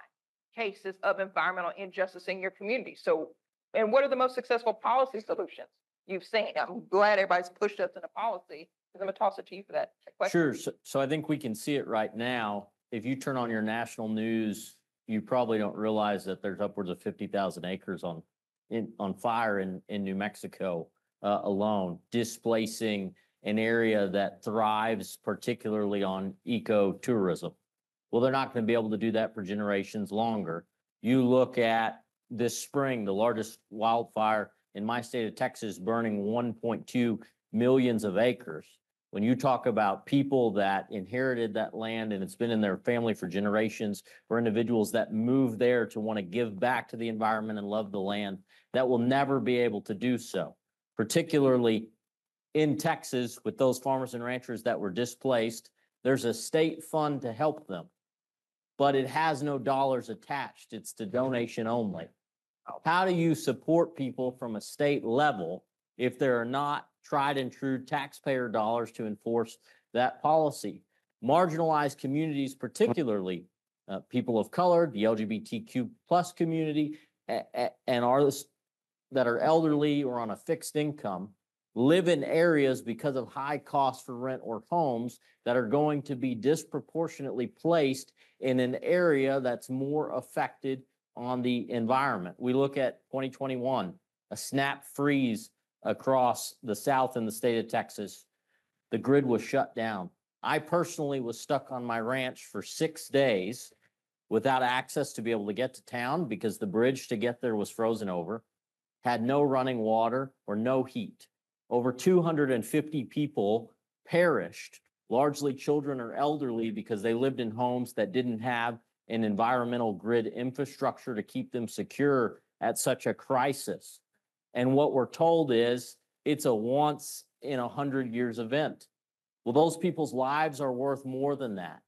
S7: cases of environmental injustice in your community? So, and what are the most successful policy solutions you've seen? I'm glad everybody's pushed us into policy, because I'm going to toss it to you for that question.
S9: Sure. So I think we can see it right now. If you turn on your national news, you probably don't realize that there's upwards of 50,000 acres on fire in New Mexico alone, displacing an area that thrives particularly on ecotourism. Well, they're not going to be able to do that for generations longer. You look at this spring, the largest wildfire in my state of Texas, burning 1.2 million acres. When you talk about people that inherited that land and it's been in their family for generations, or individuals that move there to want to give back to the environment and love the land, that will never be able to do so, particularly in Texas with those farmers and ranchers that were displaced. There's a state fund to help them, but it has no dollars attached. It's to donation only. How do you support people from a state level if there are not tried and true taxpayer dollars to enforce that policy? Marginalized communities, particularly people of color, the LGBTQ plus community, and others that are elderly or on a fixed income, live in areas because of high costs for rent or homes that are going to be disproportionately placed in an area that's more affected on the environment. We look at 2021, a snap freeze across the South in the state of Texas. The grid was shut down. I personally was stuck on my ranch for 6 days without access to be able to get to town because the bridge to get there was frozen over, had no running water or no heat. Over 250 people perished, largely children or elderly, because they lived in homes that didn't have an environmental grid infrastructure to keep them secure at such a crisis. And what we're told is it's a once in 100 years event. Well, those people's lives are worth more than that.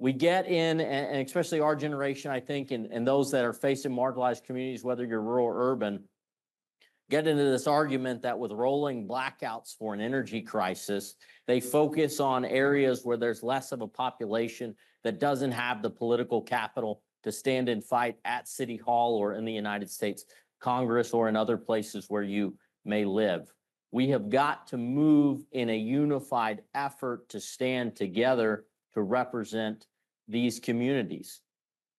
S9: we get in, and especially our generation, I think, and those that are facing marginalized communities, whether you're rural or urban, get into this argument that with rolling blackouts for an energy crisis, they focus on areas where there's less of a population that doesn't have the political capital to stand and fight at City Hall or in the United States Congress or in other places where you may live. We have got to move in a unified effort to stand together to represent these communities.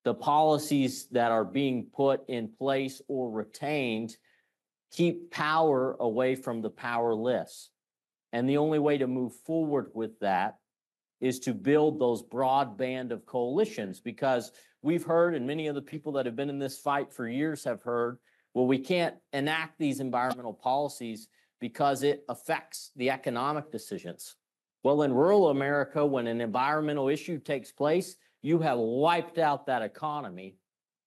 S9: The policies that are being put in place or retained keep power away from the powerless. And the only way to move forward with that is to build those broad band of coalitions, because we've heard, and many of the people that have been in this fight for years have heard, well, we can't enact these environmental policies because it affects the economic decisions. Well, in rural America, when an environmental issue takes place, you have wiped out that economy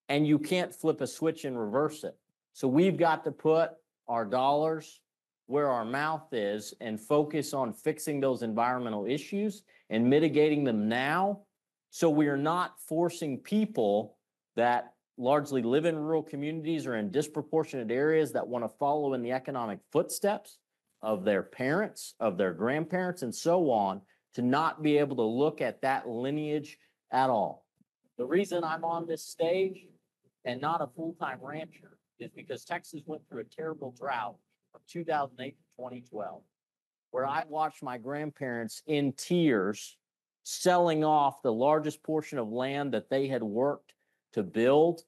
S9: and you can't flip a switch and reverse it. So we've got to put our dollars where our mouth is and focus on fixing those environmental issues and mitigating them now, so we are not forcing people that largely live in rural communities or in disproportionate areas that want to follow in the economic footsteps of their parents, of their grandparents, and so on, to not be able to look at that lineage at all. The reason I'm on this stage and not a full-time rancher is because Texas went through a terrible drought from 2008 to 2012, where I watched my grandparents in tears selling off the largest portion of land that they had worked to build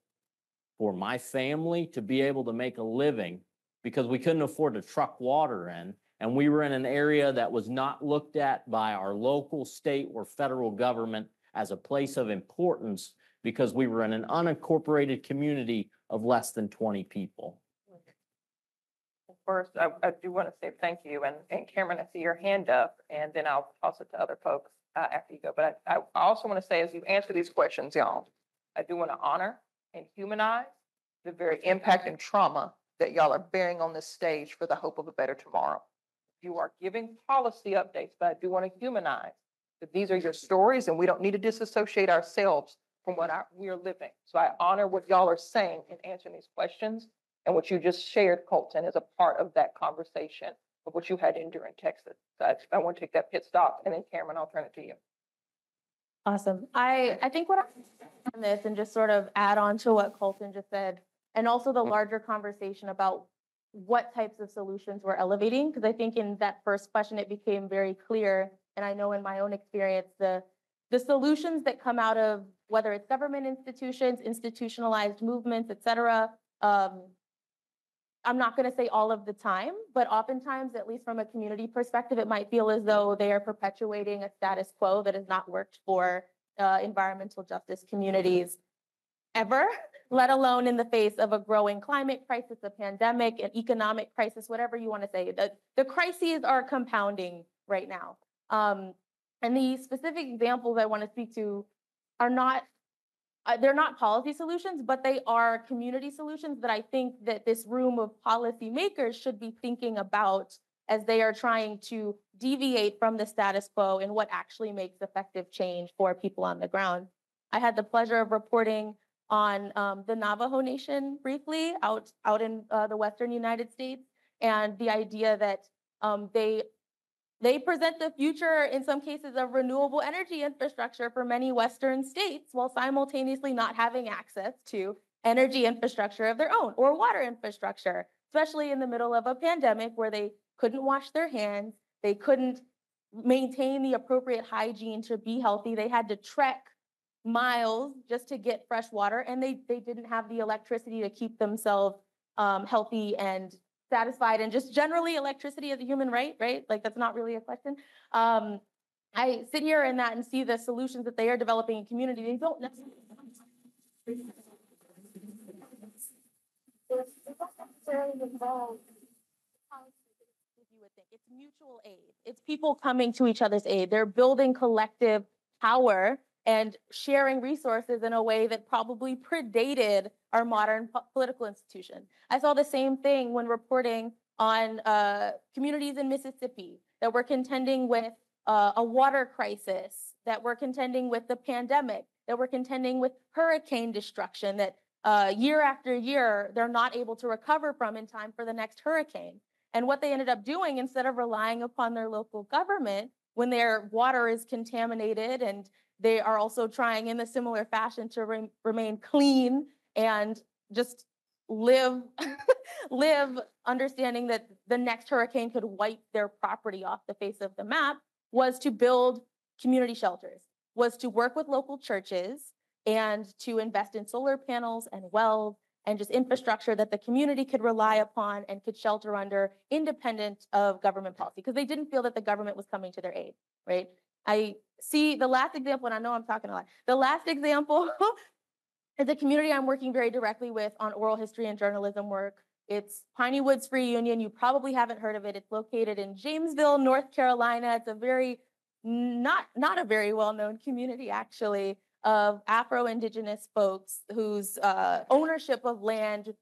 S9: for my family to be able to make a living, because we couldn't afford to truck water in. And we were in an area that was not looked at by our local, state, or federal government as a place of importance, because we were in an unincorporated community of less than 20 people.
S7: First, I do want to say thank you. And Cameron, I see your hand up, and then I'll toss it to other folks after you go. But I also want to say, as you answer these questions, y'all, I do want to honor and humanize the very impact and trauma that y'all are bearing on this stage for the hope of a better tomorrow. You are giving policy updates, but I do want to humanize that these are your stories, and we don't need to disassociate ourselves from what we are living. So I honor what y'all are saying in answering these questions, and what you just shared, Colton, is a part of that conversation of what you had to endure in Texas. So I want to take that pit stop, and then Cameron, I'll turn it to you.
S10: Awesome. I think what I'm on this and just sort of add on to what Colton just said, and also the larger conversation about what types of solutions we're elevating, because I think in that first question, it became very clear, and I know in my own experience, the solutions that come out of whether it's government institutions, institutionalized movements, et cetera, I'm not going to say all of the time, but oftentimes, at least from a community perspective, it might feel as though they are perpetuating a status quo that has not worked for environmental justice communities ever, let alone in the face of a growing climate crisis, a pandemic, an economic crisis, whatever you want to say. The crises are compounding right now. And the specific examples I want to speak to are not they're not policy solutions, but they are community solutions that I think that this room of policymakers should be thinking about as they are trying to deviate from the status quo and what actually makes effective change for people on the ground. I had the pleasure of reporting on the Navajo Nation briefly out in the Western United States, and the idea that they present the future, in some cases, of renewable energy infrastructure for many Western states, while simultaneously not having access to energy infrastructure of their own or water infrastructure, especially in the middle of a pandemic where they couldn't wash their hands, they couldn't maintain the appropriate hygiene to be healthy. They had to trek miles just to get fresh water, and they didn't have the electricity to keep themselves healthy and satisfied, and just generally electricity is a human right? Like, that's not really a question. I sit here in that and see the solutions that they are developing in community. They don't necessarily involve. It's mutual aid. It's people coming to each other's aid. They're building collective power and sharing resources in a way that probably predated our modern political institution. I saw the same thing when reporting on communities in Mississippi that were contending with a water crisis that we're contending with the pandemic, that we're contending with hurricane destruction, that year after year, they're not able to recover from in time for the next hurricane. And what they ended up doing, instead of relying upon their local government when their water is contaminated, and they are also trying in a similar fashion to remain clean and just live live understanding that the next hurricane could wipe their property off the face of the map, was to build community shelters, was to work with local churches and to invest in solar panels and wells and just infrastructure that the community could rely upon and could shelter under, independent of government policy, because they didn't feel that the government was coming to their aid, right? I see the last example, and I know I'm talking a lot. The last example is a community I'm working very directly with on oral history and journalism work. It's Piney Woods Free Union. You probably haven't heard of it. It's located in Jamesville, North Carolina. It's a very, not a very well-known community, actually, of Afro-Indigenous folks whose ownership of land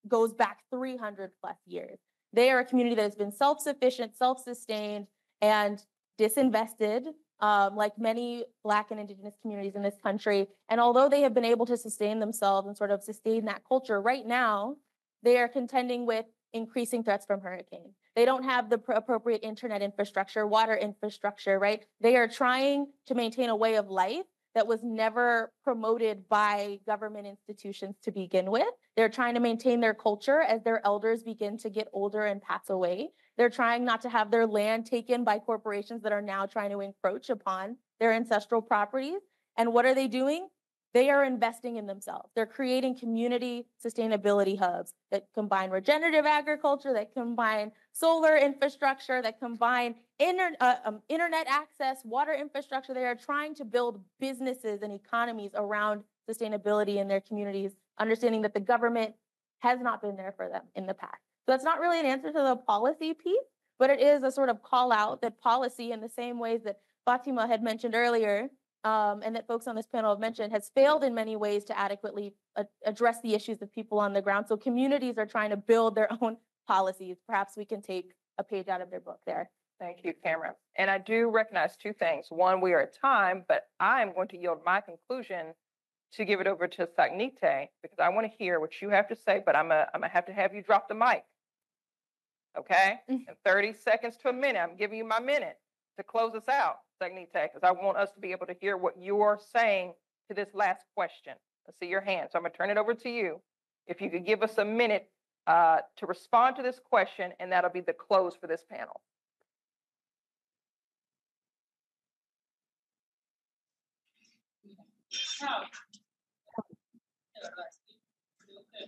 S10: goes back 300 plus years. They are a community that has been self-sufficient, self-sustained, and disinvested, like many Black and Indigenous communities in this country. And although they have been able to sustain themselves and sort of sustain that culture, right now, they are contending with increasing threats from hurricanes. They don't have the appropriate internet infrastructure, water infrastructure, right? They are trying to maintain a way of life that was never promoted by government institutions to begin with. They're trying to maintain their culture as their elders begin to get older and pass away. They're trying not to have their land taken by corporations that are now trying to encroach upon their ancestral properties. And what are they doing? They are investing in themselves. They're creating community sustainability hubs that combine regenerative agriculture, that combine solar infrastructure, that combine internet access, water infrastructure. They are trying to build businesses and economies around sustainability in their communities, understanding that the government has not been there for them in the past. So that's not really an answer to the policy piece, but it is a sort of call out that policy, in the same ways that Fatima had mentioned earlier, and that folks on this panel have mentioned, has failed in many ways to adequately address the issues of people on the ground. So communities are trying to build their own policies. Perhaps we can take a page out of their book there.
S7: Thank you, Cameron. And I do recognize two things. One, we are at time, but I'm going to yield my conclusion to give it over to Sagnite, because I want to hear what you have to say, but I'm gonna have you drop the mic. Okay? In 30 seconds to a minute, I'm giving you my minute to close us out, Sagnite, because I want us to be able to hear what you're saying to this last question. I see your hand, so I'm gonna turn it over to you. If you could give us a minute to respond to this question, and that'll be the close for this panel.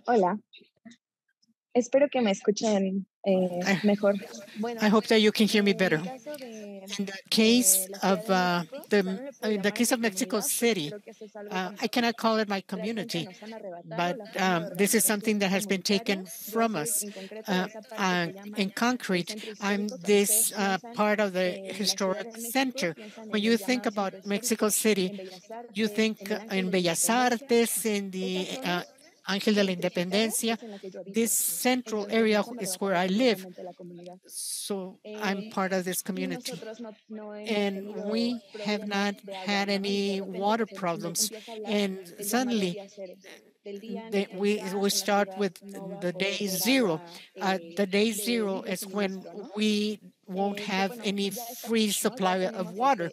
S15: Hola. Espero que me escuchen mejor.
S13: I hope that you can hear me better. In the case of the case of Mexico City, I cannot call it my community, but this is something that has been taken from us. In concrete, I'm this part of the historic center. When you think about Mexico City, you think in Bellas Artes, in the Ángel de la Independencia. This central area is where I live, so I'm part of this community. And we have not had any water problems. And suddenly, we start with the day zero. The day zero is when we won't have any free supply of water.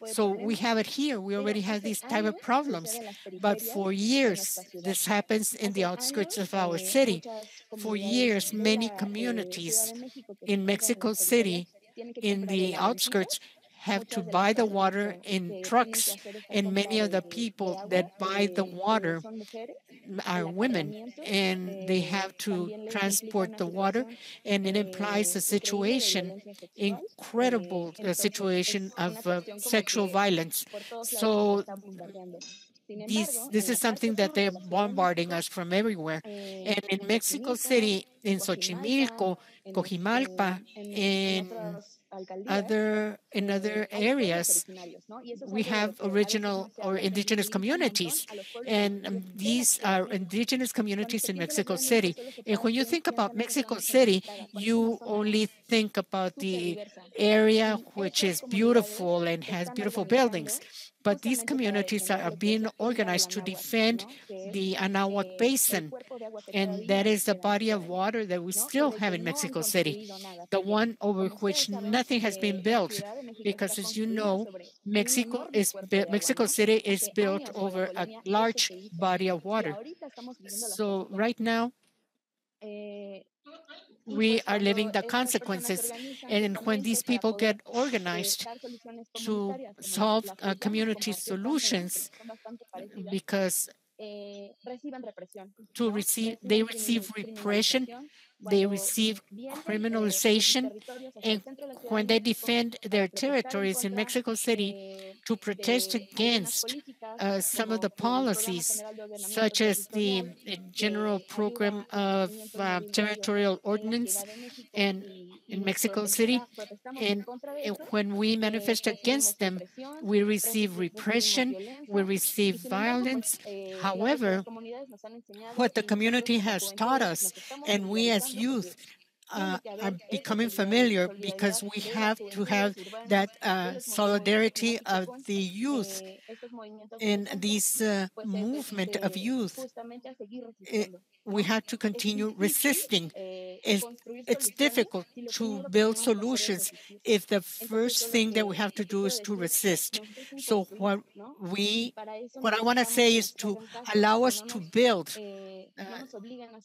S13: So we have it here. We already have these type of problems. But for years, this happens in the outskirts of our city. For years, many communities in Mexico City, in the outskirts, have to buy the water in trucks, and many of the people that buy the water are women, and they have to transport the water, and it implies a situation, incredible situation of sexual violence. So this is something that they're bombarding us from everywhere. And in Mexico City, in Xochimilco, Cojimalpa, in in other areas, we have original or indigenous communities, and these are indigenous communities in Mexico City. And when you think about Mexico City, you only think about the area which is beautiful and has beautiful buildings. But these communities are being organized to defend the Anahuac Basin, and that is the body of water that we still have in Mexico City, the one over which nothing has been built, because as you know, Mexico City is built over a large body of water. So right now, we are living the consequences. And when these people get organized to solve community solutions, because they receive repression, they receive criminalization, and when they defend their territories in Mexico City to protest against some of the policies, such as the General Program of Territorial Ordinance and in Mexico City, and when we manifest against them, we receive repression, we receive violence. However, what the community has taught us, and we as youth are becoming familiar, because we have to have that solidarity of the youth in this movement of youth. We have to continue resisting. It's difficult to build solutions if the first thing that we have to do is to resist. So what I want to say is to allow us to build,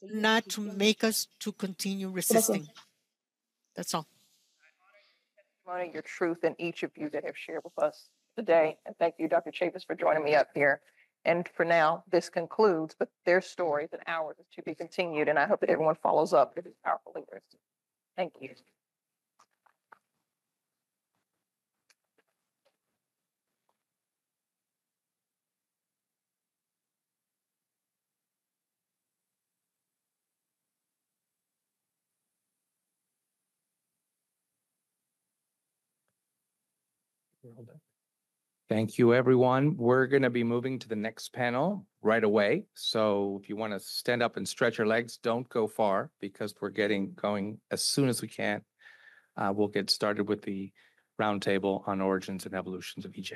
S13: not to make us to continue resisting. That's all.
S7: Your truth and each of you that have shared with us today. And thank you, Dr. Chavis, for joining me up here. And for now, this concludes, but their stories and ours is to be continued. And I hope that everyone follows up with these powerful leaders. Thank you.
S6: Thank you, everyone. We're going to be moving to the next panel right away. So if you want to stand up and stretch your legs, don't go far, because we're going as soon as we can. We'll get started with the roundtable on origins and evolutions of EJ.